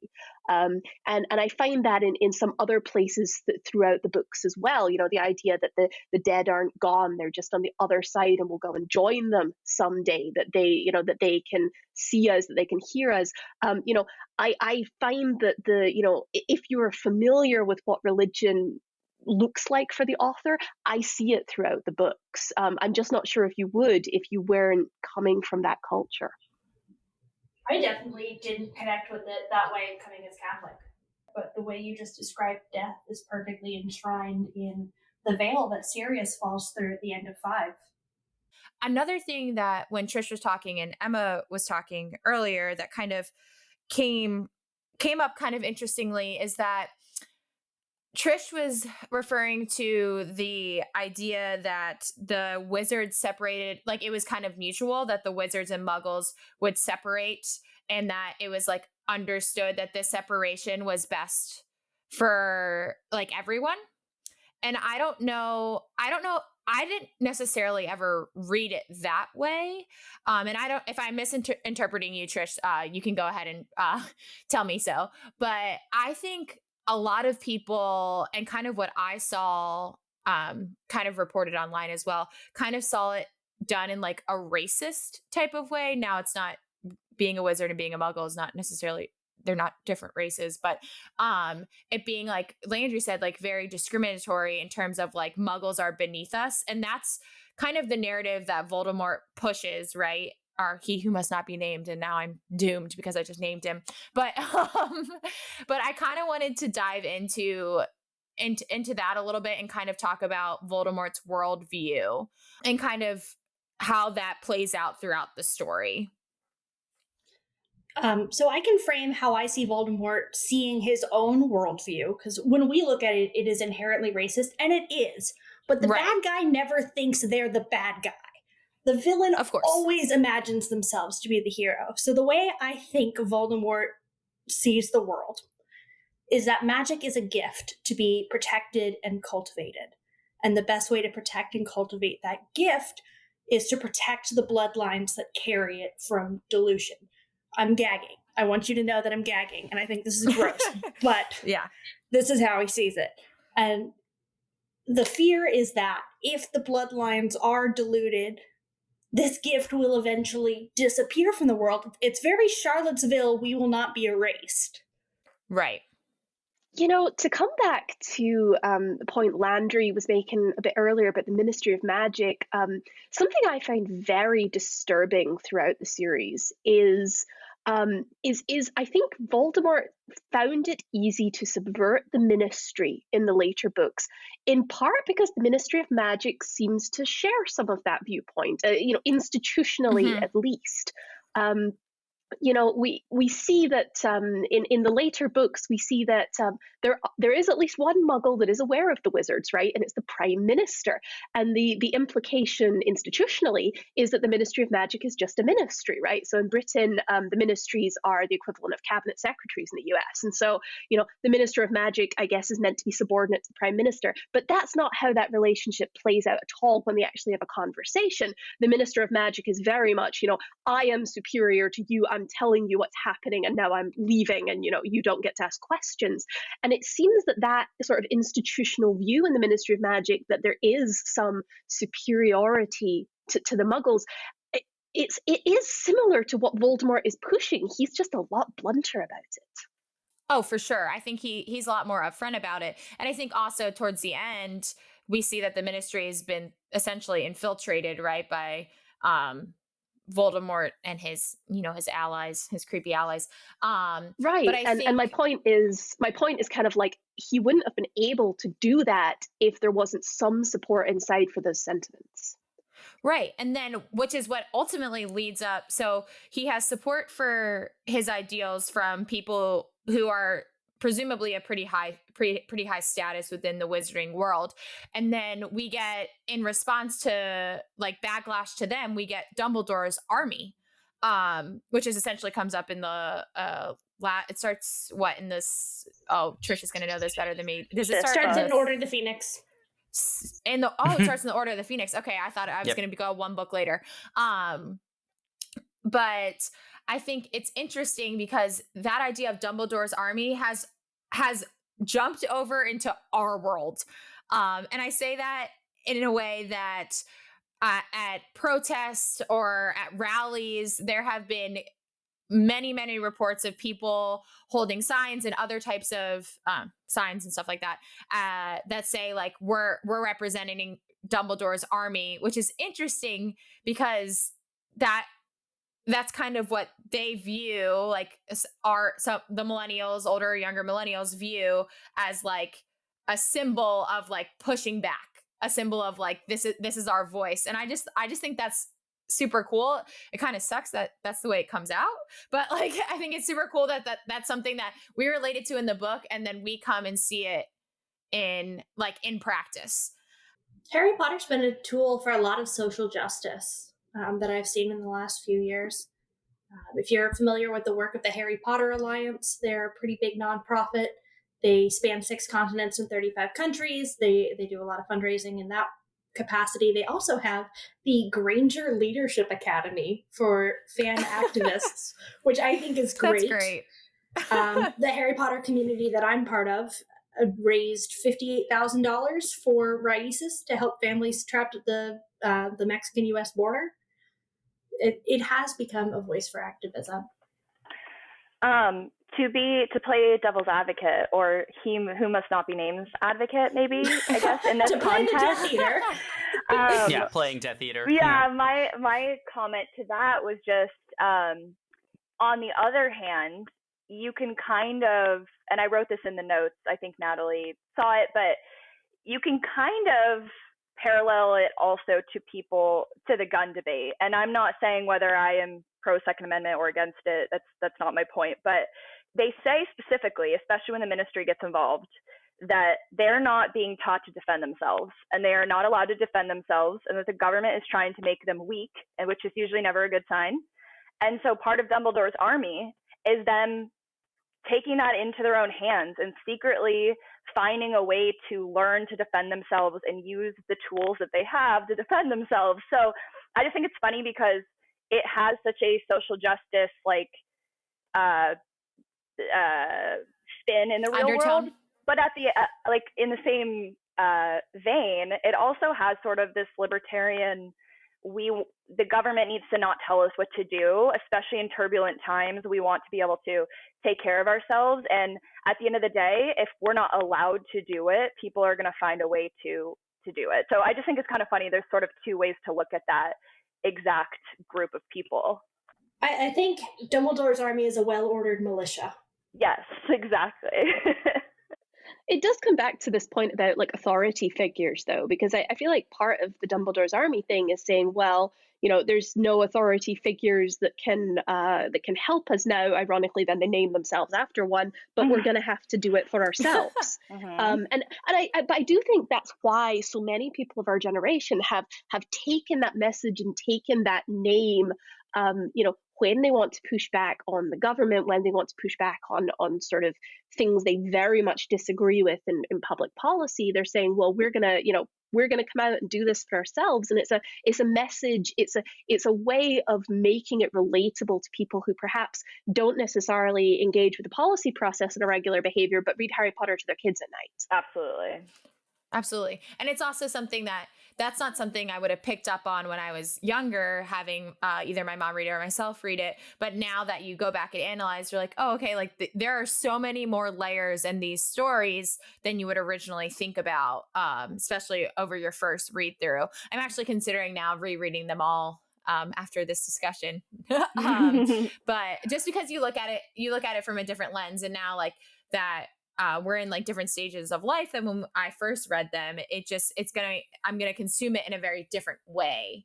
And I find that in some other places throughout the books as well. The idea that the dead aren't gone; they're just on the other side, and we'll go and join them someday. That they can see us, that they can hear us. I find that if you're familiar with what religion looks like for the author, I see it throughout the books. I'm just not sure if you would if you weren't coming from that culture. I definitely didn't connect with it that way coming as Catholic. But the way you just described death is perfectly enshrined in the veil that Sirius falls through at the end of 5. Another thing that when Trish was talking and Emma was talking earlier that kind of came up kind of interestingly is that Trish was referring to the idea that the wizards separated, like it was kind of mutual, that the wizards and muggles would separate, and that it was like understood that this separation was best for like everyone. And I don't know, I didn't necessarily ever read it that way. And I don't, if I'm misinterpreting you, Trish, you can go ahead and tell me so. But I think a lot of people, and kind of what I saw, kind of reported online as well, kind of saw it done in like a racist type of way. Now, it's not, being a wizard and being a muggle is not necessarily, they're not different races, but it being like Landry said, like very discriminatory in terms of like muggles are beneath us. And that's kind of the narrative that Voldemort pushes, right? Or he who must not be named, and now I'm doomed because I just named him. But I kind of wanted to dive into that a little bit and kind of talk about Voldemort's worldview and kind of how that plays out throughout the story. So I can frame how I see Voldemort seeing his own worldview, because when we look at it, it is inherently racist, and it is. But the bad guy never thinks they're the bad guy. The villain of course always imagines themselves to be the hero. So the way I think Voldemort sees the world is that magic is a gift to be protected and cultivated. And the best way to protect and cultivate that gift is to protect the bloodlines that carry it from dilution. I'm gagging. I want you to know that I'm gagging, and I think this is gross, but yeah, this is how he sees it. And the fear is that if the bloodlines are diluted, this gift will eventually disappear from the world. It's very Charlottesville, we will not be erased. Right. You know, to come back to the point Landry was making a bit earlier about the Ministry of Magic, something I find very disturbing throughout the series is I think Voldemort found it easy to subvert the Ministry in the later books, in part because the Ministry of Magic seems to share some of that viewpoint, institutionally at least. We see that in the later books, we see that there is at least one muggle that is aware of the wizards, right? And it's the Prime Minister. And the implication institutionally is that the Ministry of Magic is just a ministry, right? So in Britain, the ministries are the equivalent of cabinet secretaries in the US. And so, the Minister of Magic, I guess, is meant to be subordinate to the Prime Minister. But that's not how that relationship plays out at all when they actually have a conversation. The Minister of Magic is very much, I am superior to you. I'm telling you what's happening, and now I'm leaving, and you don't get to ask questions. And it seems that sort of institutional view in the Ministry of Magic, that there is some superiority to the Muggles, it is similar to what Voldemort is pushing. He's just a lot blunter about it. Oh, for sure. I think he's a lot more upfront about it. And I think also towards the end, we see that the Ministry has been essentially infiltrated, right, by Voldemort and his allies, his creepy allies. Right. But and my point is kind of like, he wouldn't have been able to do that if there wasn't some support inside for those sentiments. Right. And then, which is what ultimately leads up. So he has support for his ideals from people who are presumably a pretty high status within the wizarding world. And then we get, in response to like backlash to them, we get Dumbledore's army, which is essentially comes up in the it starts in this, Trish is going to know this better than me. Does it starts in Order of the Phoenix? It starts in the Order of the Phoenix. Okay, I thought I was going to go one book later. But I think it's interesting because that idea of Dumbledore's army has jumped over into our world. And I say that in a way that at protests or at rallies, there have been many, many reports of people holding signs and other types of signs and stuff like that that say like we're representing Dumbledore's army, which is interesting because that's kind of what they view, like the millennials, older or younger millennials view as like a symbol of like pushing back, a symbol of like this is our voice. And I just think that's super cool. It kind of sucks that that's the way it comes out, but like I think it's super cool that that's something that we related to in the book, and then we come and see it in practice. Harry Potter's been a tool for a lot of social justice that I've seen in the last few years. If you're familiar with the work of the Harry Potter Alliance, they're a pretty big nonprofit. They span 6 continents and 35 countries. They do a lot of fundraising in that capacity. They also have the Granger Leadership Academy for fan activists, which I think is great. That's great. The Harry Potter community that I'm part of raised $58,000 for Raices to help families trapped at the Mexican-U.S. border. It has become a voice for activism. To play devil's advocate, or he who must not be named advocate, maybe, I guess, in this to play the context. Death Eater. Yeah, playing Death Eater. Yeah, my comment to that was just, on the other hand, you can kind of, and I wrote this in the notes, I think Natalie saw it, but you can kind of parallel it also to the gun debate. And I'm not saying whether I am pro Second Amendment or against it. That's not my point. But they say specifically, especially when the ministry gets involved, that they're not being taught to defend themselves, and they are not allowed to defend themselves, and that the government is trying to make them weak, and which is usually never a good sign. And so part of Dumbledore's army is them taking that into their own hands and secretly finding a way to learn to defend themselves and use the tools that they have to defend themselves. So I just think it's funny because it has such a social justice spin in the real Undertone. world, but at the in the same vein, it also has sort of this libertarian. The government needs to not tell us what to do, especially in turbulent times. We want to be able to take care of ourselves, and at the end of the day, if we're not allowed to do it, people are going to find a way to do it. So I just think it's kind of funny. There's sort of two ways to look at that exact group of people. I think Dumbledore's army is a well-ordered militia. Yes, exactly. It does come back to this point about like authority figures, though, because I feel like part of the Dumbledore's army thing is saying, well, there's no authority figures that can help us now. Ironically, then they name themselves after one, but we're going to have to do it for ourselves. But I do think that's why so many people of our generation have taken that message and taken that name. When they want to push back on the government, when they want to push back on sort of things they very much disagree with in public policy, they're saying, well, we're gonna come out and do this for ourselves. And it's a message, it's a way of making it relatable to people who perhaps don't necessarily engage with the policy process in a regular behavior, but read Harry Potter to their kids at night. Absolutely. And it's also something that's not something I would have picked up on when I was younger, having either my mom read it or myself read it. But now that you go back and analyze, you're like, oh, okay, like there are so many more layers in these stories than you would originally think about, especially over your first read through. I'm actually considering now rereading them all after this discussion. But just because you look at it from a different lens, and now like that, we're in like different stages of life than when I first read them. I'm going to consume it in a very different way.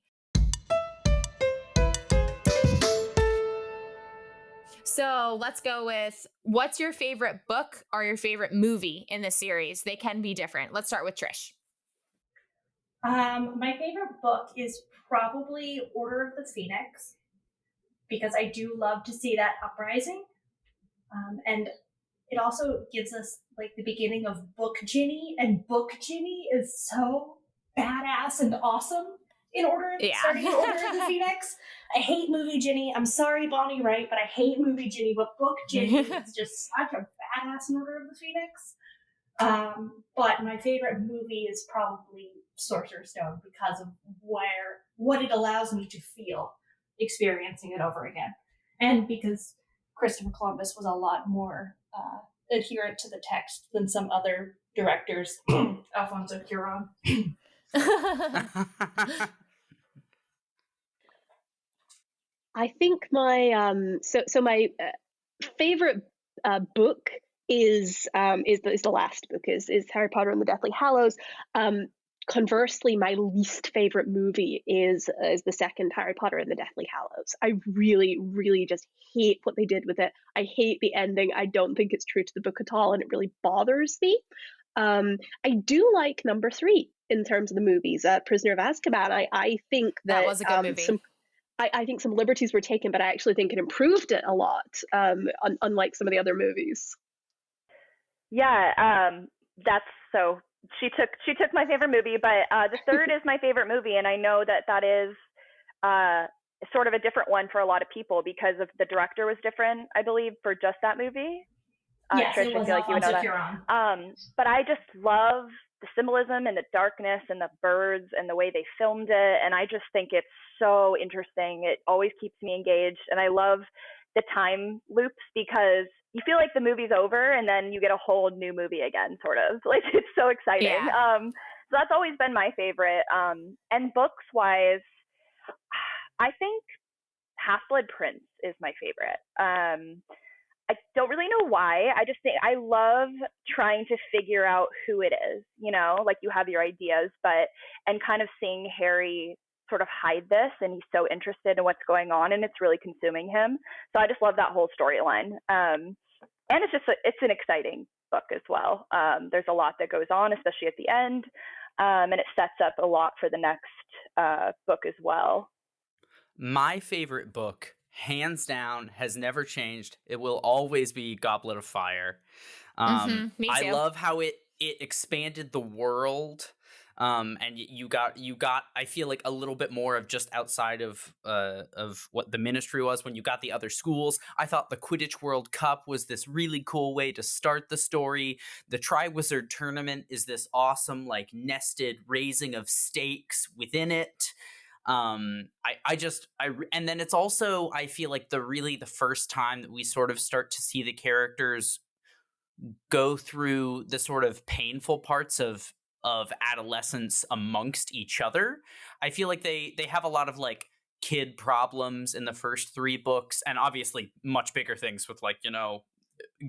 So let's go with, what's your favorite book or your favorite movie in the series? They can be different. Let's start with Trish. My favorite book is probably Order of the Phoenix, because I do love to see that uprising. And it also gives us like the beginning of Book Ginny, and Book Ginny is so badass and awesome starting in Order of the Phoenix. I hate movie Ginny. I'm sorry, Bonnie Wright, but I hate movie Ginny, but Book Ginny is just such a badass in Order of the Phoenix. But my favorite movie is probably Sorcerer's Stone, because of what it allows me to feel experiencing it over again. And because Christopher Columbus was a lot more adherent to the text than some other directors. Alfonso Cuarón. I think my my favorite book is the last book is Harry Potter and the Deathly Hallows. Conversely, my least favorite movie is the second Harry Potter and the Deathly Hallows. I really, really just hate what they did with it. I hate the ending. I don't think it's true to the book at all, and it really bothers me. I do like number 3 in terms of the movies, Prisoner of Azkaban. I think that was a good movie. I think some liberties were taken, but I actually think it improved it a lot, unlike some of the other movies. Yeah, that's so. She took my favorite movie, but the third is my favorite movie, and I know that is sort of a different one for a lot of people because of the director was different, I believe, for just that movie. Yes, Trish, it was I feel like you would know that. But I just love the symbolism and the darkness and the birds and the way they filmed it, and I just think it's so interesting. It always keeps me engaged, and I love the time loops because you feel like the movie's over and then you get a whole new movie again, sort of. Like, it's so exciting. Yeah. So that's always been my favorite. And books wise, I think Half-Blood Prince is my favorite. I don't really know why. I just think I love trying to figure out who it is, you know, like you have your ideas, and kind of seeing Harry sort of hide this, and he's so interested in what's going on, and it's really consuming him. So I just love that whole storyline. And it's an exciting book as well. There's a lot that goes on, especially at the end, and it sets up a lot for the next book as well. My favorite book, hands down, has never changed. It will always be Goblet of Fire. Me too. I love how it expanded the world. And you got I feel like a little bit more of just outside of what the Ministry was when you got the other schools. I thought the Quidditch World Cup was this really cool way to start the story. The Triwizard Tournament is this awesome, like, nested raising of stakes within it. And then it's also, I feel like, the first time that we sort of start to see the characters go through the sort of painful parts of adolescence amongst each other. I feel like they have a lot of, like, kid problems in the first 3 books, and obviously much bigger things with, like, you know,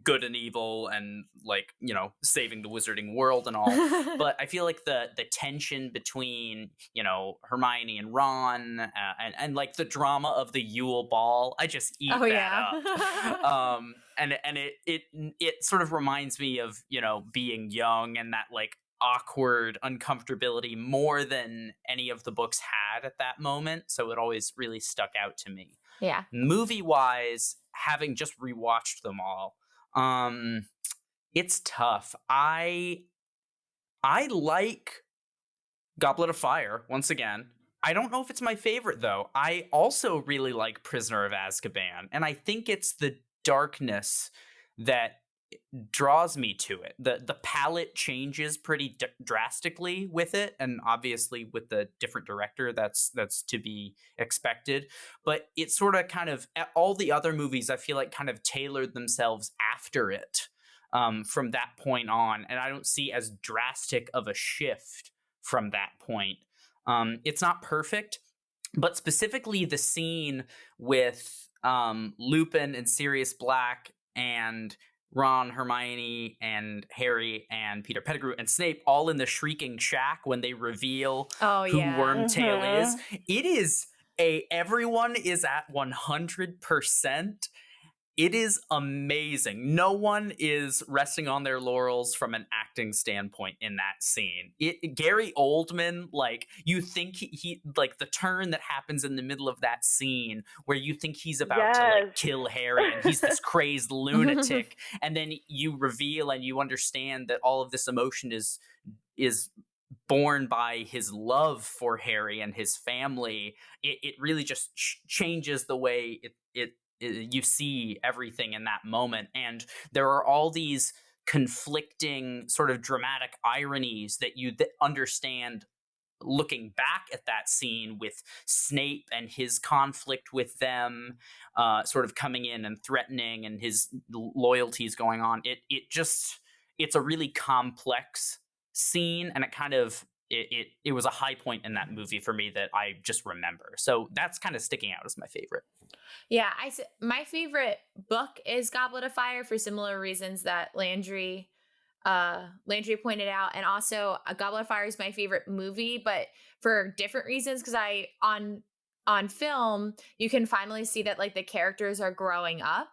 good and evil and, like, you know, saving the wizarding world and all. But I feel like the tension between, you know, Hermione and Ron and like the drama of the Yule Ball, I just eat up. And it sort of reminds me of, you know, being young and that, like, awkward uncomfortability more than any of the books had at that moment. So it always really stuck out to me. Yeah. Movie wise, having just rewatched them all, it's tough. I like Goblet of Fire once again. I don't know if it's my favorite though. I also really like Prisoner of Azkaban, and I think it's the darkness that draws me to it. The palette changes pretty drastically with it, and obviously with the different director, that's to be expected. But it sort of kind of, all the other movies I feel like kind of tailored themselves after it from that point on, and I don't see as drastic of a shift from that point. It's not perfect, but specifically the scene with Lupin and Sirius Black and Ron, Hermione, and Harry, and Peter Pettigrew, and Snape all in the Shrieking Shack when they reveal who Wormtail is. It is everyone is at 100%. It is amazing. No one is resting on their laurels from an acting standpoint in that scene. Gary Oldman, like, you think he like the turn that happens in the middle of that scene where you think he's about to, like, kill Harry and he's this crazed lunatic, and then you reveal and you understand that all of this emotion is born by his love for Harry and his family. It really just changes the way you see everything in that moment. And there are all these conflicting sort of dramatic ironies that you understand looking back at that scene, with Snape and his conflict with them sort of coming in and threatening, and his loyalties going on. It's a really complex scene, and it kind of it was a high point in that movie for me that I just remember. So that's kind of sticking out as my favorite. Yeah, my favorite book is Goblet of Fire for similar reasons that Landry pointed out, and also Goblet of Fire is my favorite movie, but for different reasons, because on film you can finally see that, like, the characters are growing up,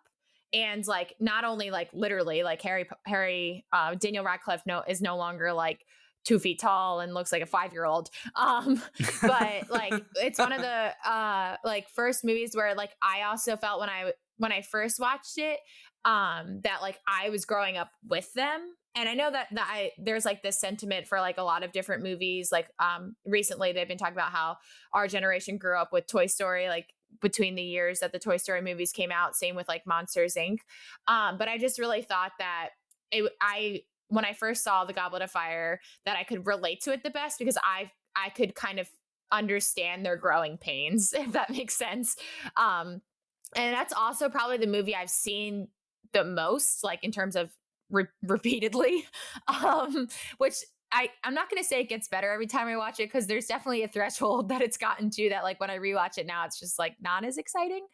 and, like, not only, like, literally, like, Harry Daniel Radcliffe is no longer, like, 2 feet tall and looks like a 5-year-old. But, like, it's one of the like, first movies where, like, I also felt when I first watched it that, like, I was growing up with them, and I know that there's like this sentiment for like a lot of different movies. Like recently they've been talking about how our generation grew up with Toy Story, like between the years that the Toy Story movies came out. Same with like Monsters Inc. But I just really thought that when I first saw the Goblet of Fire, that I could relate to it the best because I could kind of understand their growing pains, if that makes sense. And that's also probably the movie I've seen the most, like in terms of repeatedly, which I'm not going to say it gets better every time I watch it, because there's definitely a threshold that it's gotten to that, like when I rewatch it now, it's just like not as exciting.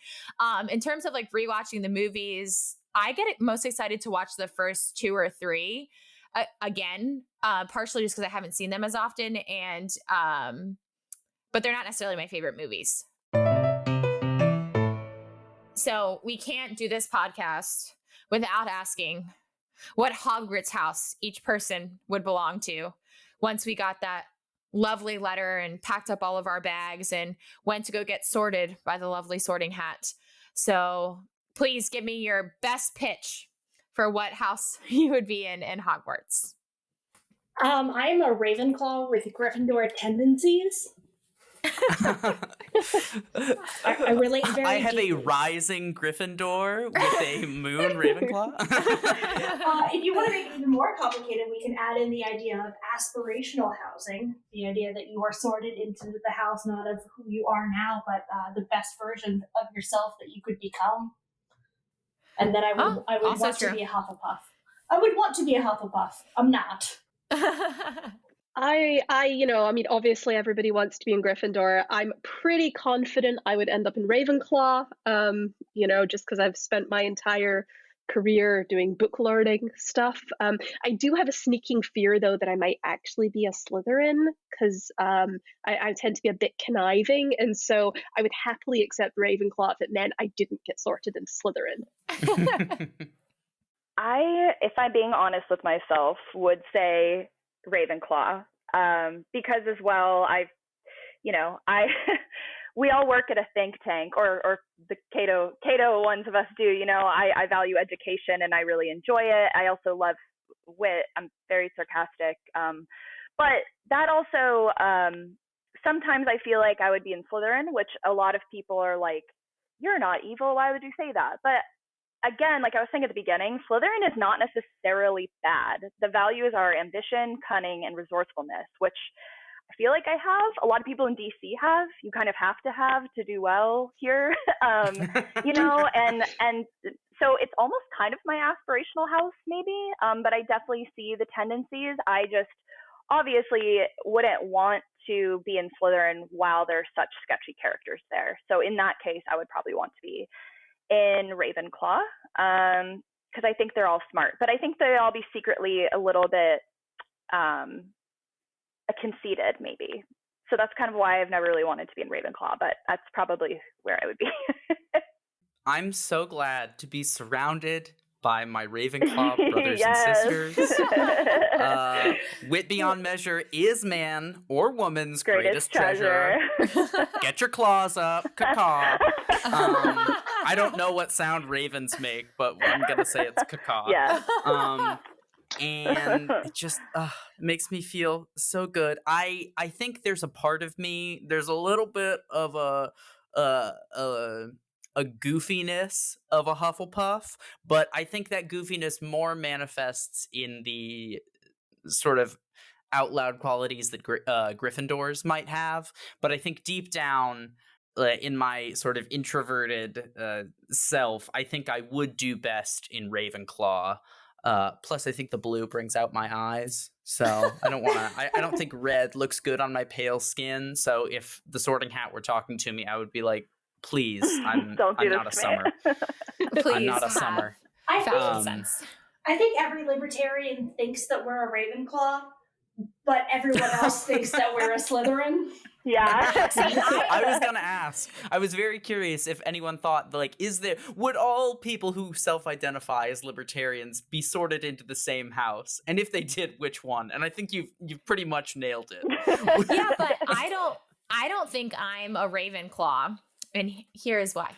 In terms of like rewatching the movies, I get most excited to watch the first 2 or 3 again, partially just because I haven't seen them as often, and but they're not necessarily my favorite movies. So we can't do this podcast without asking what Hogwarts house each person would belong to once we got that lovely letter and packed up all of our bags and went to go get sorted by the lovely sorting hat. So please give me your best pitch for what house you would be in Hogwarts. I'm a Ravenclaw with Gryffindor tendencies. I relate very I have deeply. a rising Gryffindor with a moon Ravenclaw. If you want to make it even more complicated, we can add in the idea of aspirational housing, the idea that you are sorted into the house not of who you are now, but the best version of yourself that you could become. And then I would want to be a Hufflepuff. I would want to be a Hufflepuff. I'm not. I mean, obviously everybody wants to be in Gryffindor. I'm pretty confident I would end up in Ravenclaw, just because I've spent my entire career doing book learning stuff. I do have a sneaking fear, though, that I might actually be a Slytherin, because I tend to be a bit conniving, and so I would happily accept Ravenclaw if it meant I didn't get sorted into Slytherin. If I'm being honest with myself, would say Ravenclaw, because as well, we all work at a think tank, or the Cato ones of us do. I value education and I really enjoy it. I also love wit. I'm very sarcastic, but that also sometimes I feel like I would be in Slytherin, which a lot of people are like, "You're not evil. Why would you say that?" But again, like I was saying at the beginning, Slytherin is not necessarily bad. The values are ambition, cunning, and resourcefulness, which I feel like I have. A lot of people in DC have. You kind of have to do well here, and so it's almost kind of my aspirational house, maybe. But I definitely see the tendencies. I just obviously wouldn't want to be in Slytherin while there's such sketchy characters there. So in that case, I would probably want to be in Ravenclaw, because I think they're all smart, but I think they'll all be secretly a little bit conceited, maybe. So that's kind of why I've never really wanted to be in Ravenclaw, but that's probably where I would be. I'm so glad to be surrounded by my Ravenclaw brothers and sisters. Wit beyond measure is man or woman's greatest treasure. Get your claws up, caw. I don't know what sound ravens make, but I'm gonna say it's caw. Yeah. And it just makes me feel so good. I think there's a part of me. There's a little bit of a goofiness of a Hufflepuff, but I think that goofiness more manifests in the sort of out loud qualities that Gryffindors might have. But I think deep down, in my sort of introverted self, I think I would do best in Ravenclaw. Plus, I think the blue brings out my eyes, so I don't want to. I don't think red looks good on my pale skin. So if the Sorting Hat were talking to me, I would be like, "Please, I'm not a summer. Please, I'm not a summer." I think every libertarian thinks that we're a Ravenclaw, but everyone else thinks that we're a Slytherin. Yeah. I was gonna ask. I was very curious if anyone thought, like, would all people who self-identify as libertarians be sorted into the same house? And if they did, which one? And I think you've pretty much nailed it. Yeah, but I don't think I'm a Ravenclaw, and here is why.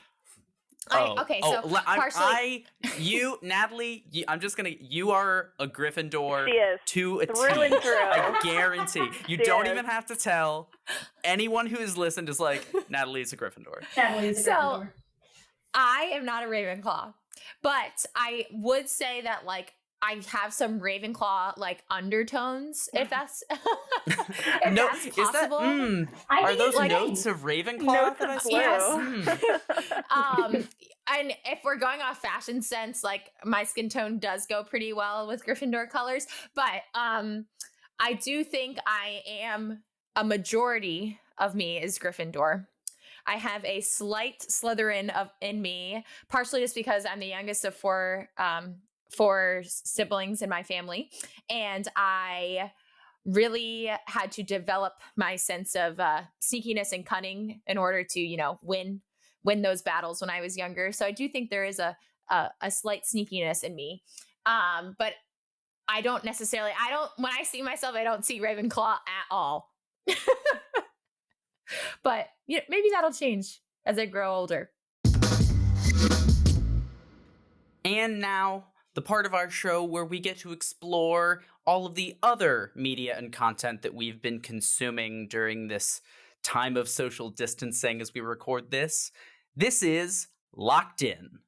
Natalie, you are a Gryffindor She is. to a Through T. and through. I guarantee. You She don't is. even have to tell. Anyone who has listened is like, Natalie's a Gryffindor. Natalie is a Gryffindor. I am not a Ravenclaw, but I would say that like I have some Ravenclaw like undertones, if that's that's possible. Are those like notes of Ravenclaw Notes that I of see? blue. And if we're going off fashion sense, like my skin tone does go pretty well with Gryffindor colors, but I do think I am a majority of me is Gryffindor. I have a slight Slytherin in me, partially just because I'm the youngest of four siblings in my family, and I really had to develop my sense of sneakiness and cunning in order to, win those battles when I was younger. So I do think there is a slight sneakiness in me, but I don't necessarily. When I see myself, I don't see Ravenclaw at all. But maybe that'll change as I grow older. And now, the part of our show where we get to explore all of the other media and content that we've been consuming during this time of social distancing as we record this. This is Locked In.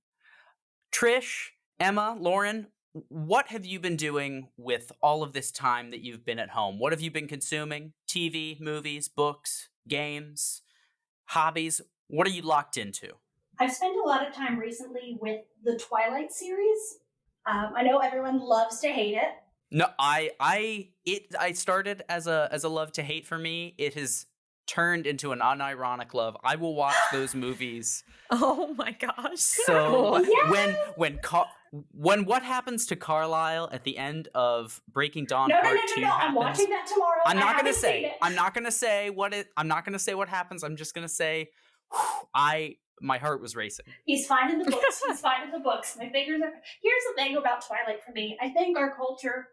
Trish, Emma, Lauren, what have you been doing with all of this time that you've been at home? What have you been consuming? TV, movies, books, games, hobbies? What are you locked into? I've spent a lot of time recently with the Twilight series. I know everyone loves to hate it. No, I started as a love to hate for me. It has turned into an unironic love. I will watch those movies. Oh my gosh. So Yeah. when what happens to Carlisle at the end of Breaking Dawn Part 2 happens, I'm watching that tomorrow. I'm not going to say what happens. I'm just going to say my heart was racing. He's fine in the books. My fingers are. Here's the thing about Twilight for me. I think our culture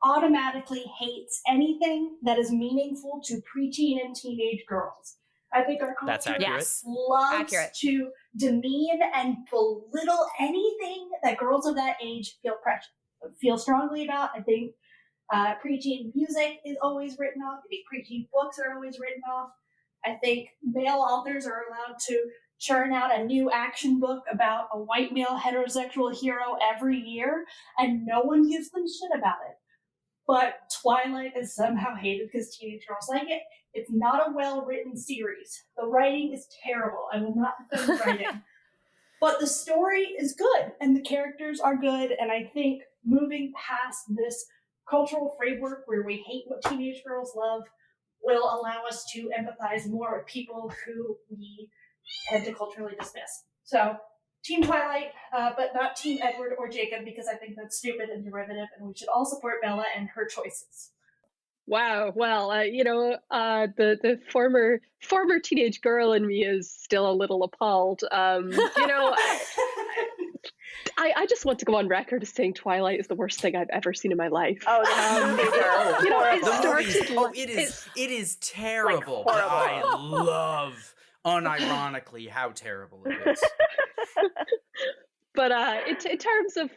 automatically hates anything that is meaningful to preteen and teenage girls. I think our culture loves to demean and belittle anything that girls of that age feel strongly about. I think preteen music is always written off. I think preteen books are always written off. I think male authors are allowed to churn out a new action book about a white male heterosexual hero every year, and no one gives them shit about it. But Twilight is somehow hated because teenage girls like it. It's not a well-written series. The writing is terrible. I will not defend the writing. But the story is good, and the characters are good, and I think moving past this cultural framework where we hate what teenage girls love will allow us to empathize more with people who we tend to culturally dismiss. So, Team Twilight, but not Team Edward or Jacob, because I think that's stupid and derivative, and we should all support Bella and her choices. Wow. Well, the former teenage girl in me is still a little appalled. I just want to go on record as saying Twilight is the worst thing I've ever seen in my life. It is terrible. Like, but I love unironically how terrible it is. But in terms of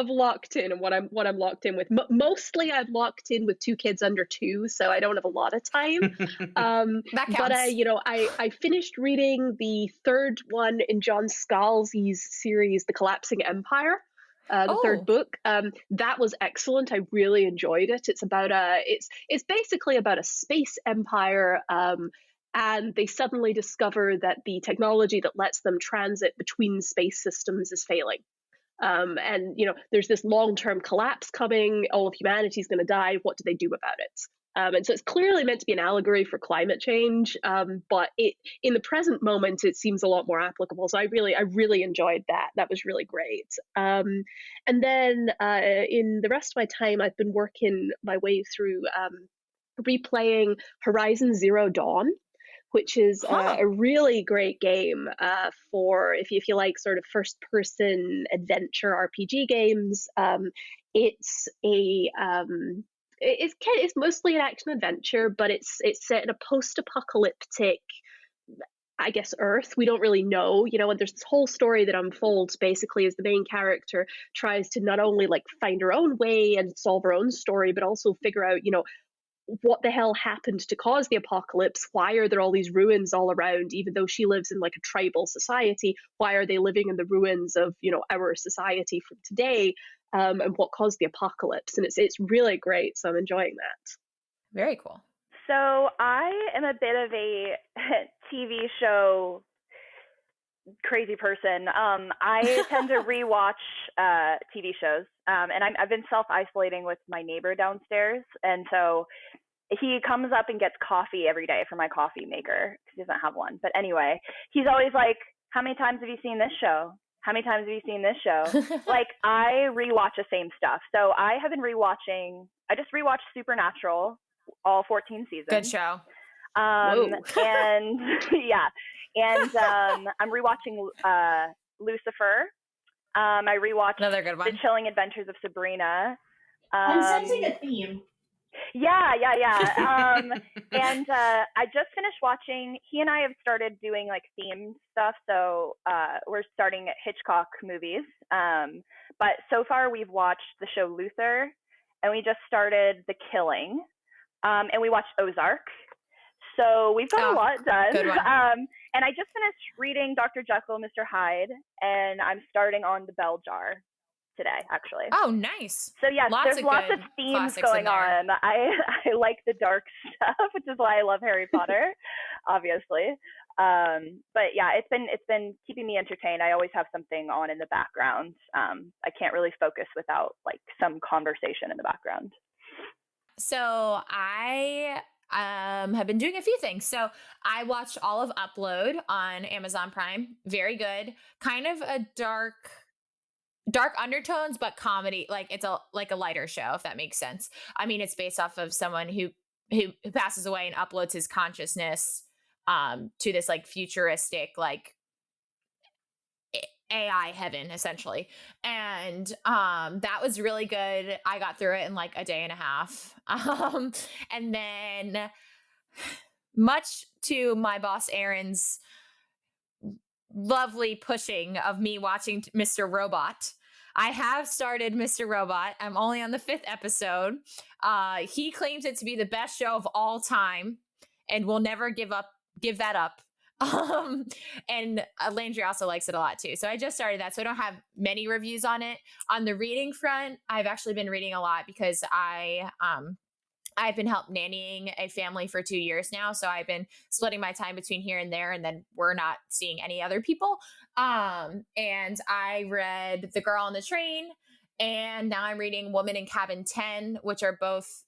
locked in and what I'm locked in with, mostly I'm locked in with two kids under 2, so I don't have a lot of time. That counts. But I finished reading the third one in John Scalzi's series, The Collapsing Empire. The third book. That was excellent. I really enjoyed it. It's about it's basically about a space empire, and they suddenly discover that the technology that lets them transit between space systems is failing. And there's this long-term collapse coming. All of humanity is going to die. What do they do about it? And so it's clearly meant to be an allegory for climate change, but in the present moment, it seems a lot more applicable. So I really enjoyed that. That was really great. And then in the rest of my time, I've been working my way through replaying Horizon Zero Dawn, which is a really great game for if you like sort of first-person adventure RPG games. It's mostly an action adventure, but it's set in a post-apocalyptic. I guess, Earth. We don't really know, and there's this whole story that unfolds basically as the main character tries to not only like find her own way and solve her own story, but also figure out, what the hell happened to cause the apocalypse? Why are there all these ruins all around? Even though she lives in like a tribal society, why are they living in the ruins of, our society from today? And what caused the apocalypse? And it's really great. So I'm enjoying that. Very cool. So I am a bit of a TV show crazy person. I tend to rewatch TV shows, and I've been self-isolating with my neighbor downstairs, and so he comes up and gets coffee every day from my coffee maker because he doesn't have one. But anyway, he's always like, "How many times have you seen this show? How many times have you seen this show?" Like, I rewatch the same stuff. So I have been rewatching. I just rewatched Supernatural, all 14 seasons. Good show. And yeah, and I'm rewatching Lucifer. I rewatched Another good one. The Chilling Adventures of Sabrina. I'm sensing a theme. Yeah. And I just finished watching. He and I have started doing like themed stuff, so we're starting at Hitchcock movies. But so far we've watched the show Luther, and we just started The Killing, and we watched Ozark. So we've got a lot done. Good one. And I just finished reading Dr. Jekyll, Mr. Hyde, and I'm starting on The Bell Jar today, actually. Oh, nice. So yes, there's lots of themes going on. I like the dark stuff, which is why I love Harry Potter, obviously. But yeah, it's been keeping me entertained. I always have something on in the background. I can't really focus without like some conversation in the background. So I have been doing a few things. So I watched all of Upload on Amazon Prime. Very good. Kind of a dark undertones, but comedy. Like it's a lighter show, if that makes sense. I mean, it's based off of someone who passes away and uploads his consciousness to this like futuristic like AI heaven, essentially. And that was really good. I got through it in like a day and a half. And then, much to my boss Aaron's lovely pushing of me watching Mr. Robot, I have started Mr. Robot. I'm only on the 5th episode. He claims it to be the best show of all time and will never give that up. And Landry also likes it a lot too. So I just started that. So I don't have many reviews on it. On the reading front, I've actually been reading a lot because I've been help nannying a family for 2 years now. So I've been splitting my time between here and there, and then we're not seeing any other people. And I read The Girl on the Train, and now I'm reading Woman in Cabin 10, which are both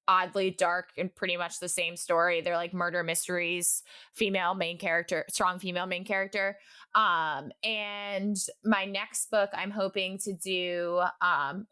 oddly dark and pretty much the same story. They're like murder mysteries, strong female main character. And my next book, I'm hoping to do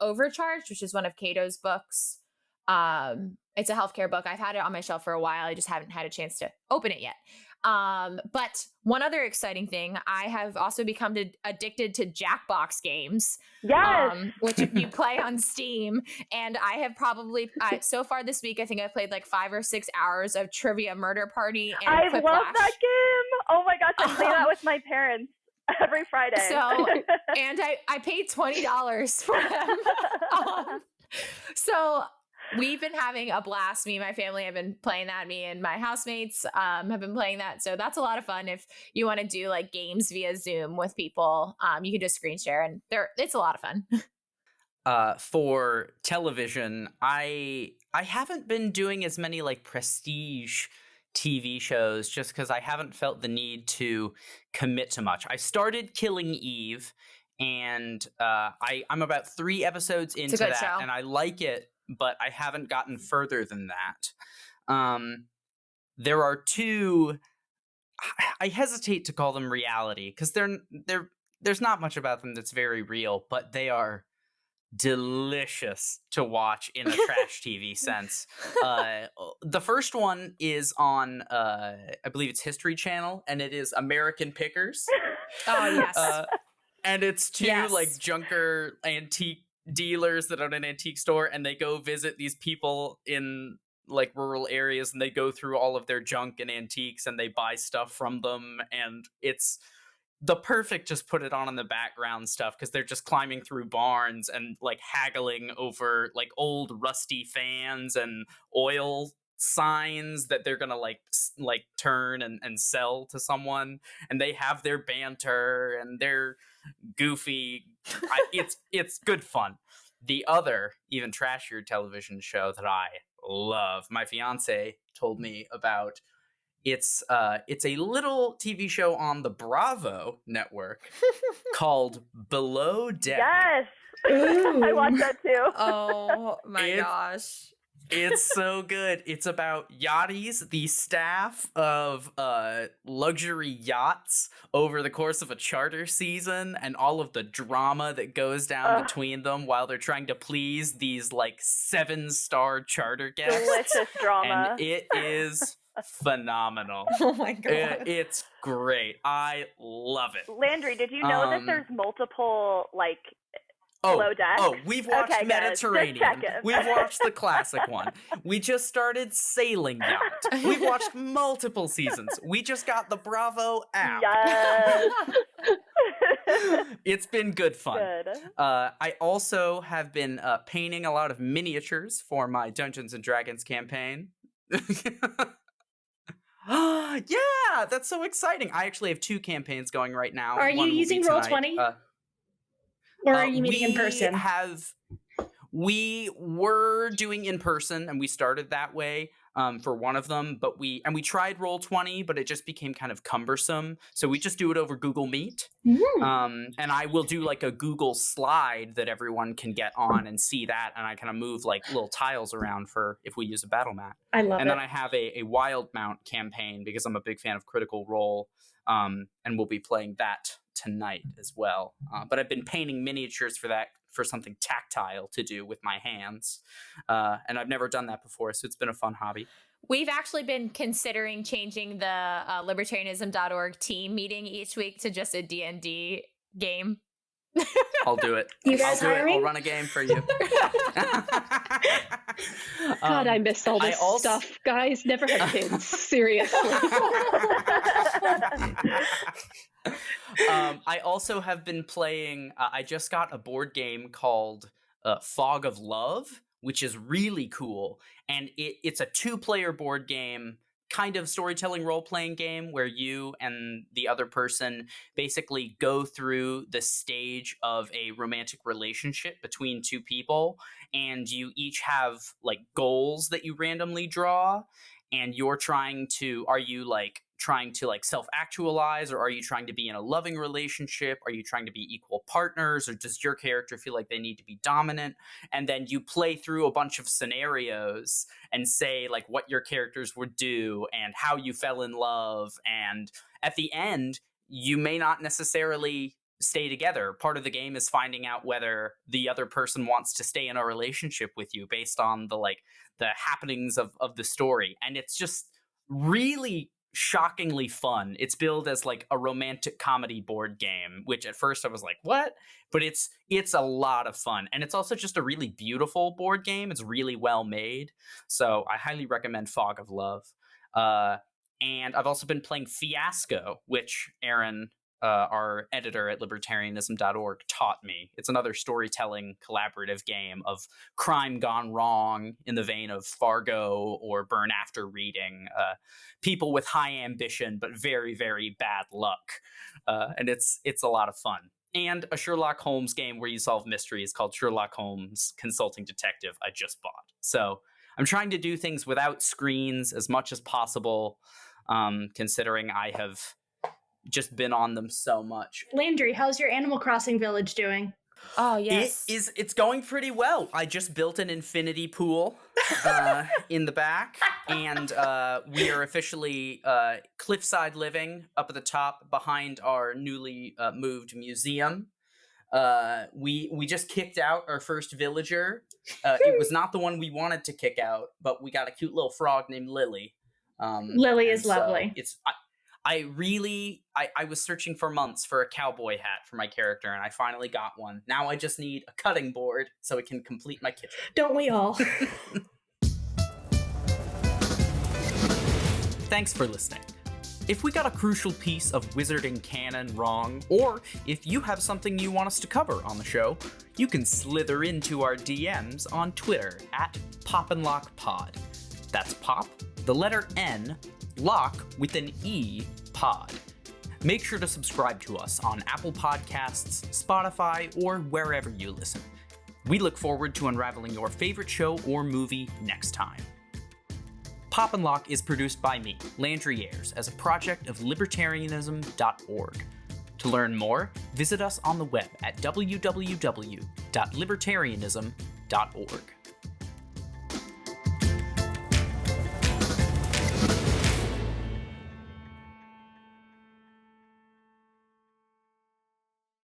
Overcharged, which is one of Cato's books. It's a healthcare book. I've had it on my shelf for a while. I just haven't had a chance to open it yet. But one other exciting thing, I have also become addicted to Jackbox games. Yes. Which you play on Steam. And I have probably, so far this week, I think I've played like 5 or 6 hours of Trivia Murder Party and I Quiplash. love that game. Oh my gosh, I play that with my parents every Friday. So, and I paid $20 for them. So we've been having a blast. Me and my family have been playing that. Me and my housemates have been playing that. So that's a lot of fun. If you want to do like games via Zoom with people, you can just screen share, and it's a lot of fun. For television, I haven't been doing as many like prestige TV shows just because I haven't felt the need to commit to much. I started Killing Eve, and I'm about 3 episodes into that, show. And I like it, but I haven't gotten further than that. There are 2. I hesitate to call them reality because there's not much about them that's very real, but they are delicious to watch in a trash TV sense. The first one is on I believe it's History Channel, and it is American Pickers. Oh yes. And it's 2 like junker antique dealers that own an antique store, and they go visit these people in like rural areas, and they go through all of their junk and antiques and they buy stuff from them, and it's the perfect just put it on in the background stuff, because they're just climbing through barns and like haggling over like old rusty fans and oil signs that they're gonna like turn and sell to someone, and they have their banter and they're goofy. It's good fun. The other even trashier television show that I love, my fiance told me about. It's a little TV show on the Bravo network called Below Deck. Yes. I watched that too. Oh my gosh. It's so good. It's about yachties, the staff of luxury yachts over the course of a charter season, and all of the drama that goes down between them while they're trying to please these like 7-star charter guests. Delicious drama. And it is phenomenal. Oh my god. It's great. I love it. Landry, did you know that there's multiple like Below Deck? Oh, we've watched Mediterranean. We've watched the classic one. We just started Sailing Yacht. We've watched multiple seasons. We just got the Bravo app. Yes. It's been good fun. Good. I also have been painting a lot of miniatures for my Dungeons & Dragons campaign. Yeah, that's so exciting. I actually have 2 campaigns going right now. Are you using Roll20? Or are you meeting in person? We were doing in person, and we started that way for one of them, but we tried Roll20, but it just became kind of cumbersome. So we just do it over Google Meet. And I will do like a Google slide that everyone can get on and see that, and I kind of move like little tiles around for if we use a battle mat. I love it. And then I have a Wild Mount campaign because I'm a big fan of Critical Role, and we'll be playing that tonight as well. But I've been painting miniatures for that, for something tactile to do with my hands. And I've never done that before, so it's been a fun hobby. We've actually been considering changing the Libertarianism.org team meeting each week to just a D&D game. I'll do it. You guys hiring? I'll run a game for you. God, I miss all this stuff. Guys, never had kids. Seriously. I also have been playing, I just got a board game called Fog of Love, which is really cool. And it's a 2-player board game, kind of storytelling role-playing game where you and the other person basically go through the stage of a romantic relationship between 2 people, and you each have like goals that you randomly draw, and you're trying to self-actualize, or are you trying to be in a loving relationship? Are you trying to be equal partners, or does your character feel like they need to be dominant? And then you play through a bunch of scenarios and say like what your characters would do and how you fell in love. And at the end, you may not necessarily stay together. Part of the game is finding out whether the other person wants to stay in a relationship with you based on the happenings of the story. And it's just really shockingly fun. It's billed as like a romantic comedy board game, which at first I was like, what? But it's a lot of fun. And it's also just a really beautiful board game. It's really well made. So I highly recommend Fog of Love. And I've also been playing Fiasco, which Aaron, our editor at Libertarianism.org, taught me. It's another storytelling collaborative game of crime gone wrong in the vein of Fargo or Burn After Reading. People with high ambition but very, very bad luck. And it's a lot of fun. And a Sherlock Holmes game where you solve mysteries called Sherlock Holmes Consulting Detective I just bought. So I'm trying to do things without screens as much as possible, considering I have just been on them so much. Landry, how's your Animal Crossing village doing? Oh, yes. It's going pretty well. I just built an infinity pool in the back, and we are officially cliffside living up at the top behind our newly moved museum. We just kicked out our first villager. It was not the one we wanted to kick out, but we got a cute little frog named Lily. Lily is lovely. I was searching for months for a cowboy hat for my character, and I finally got one. Now I just need a cutting board so it can complete my kitchen. Don't we all? thanks for listening. If we got a crucial piece of wizarding canon wrong, or if you have something you want us to cover on the show, you can slither into our DMs on Twitter at PopandLockPod. That's Pop, the letter N, Lock with an E, Pod. Make sure to subscribe to us on Apple Podcasts, Spotify, or wherever you listen. We look forward to unraveling your favorite show or movie next time. Pop and Lock is produced by me, Landry Ayers, as a project of Libertarianism.org. To learn more, visit us on the web at www.libertarianism.org.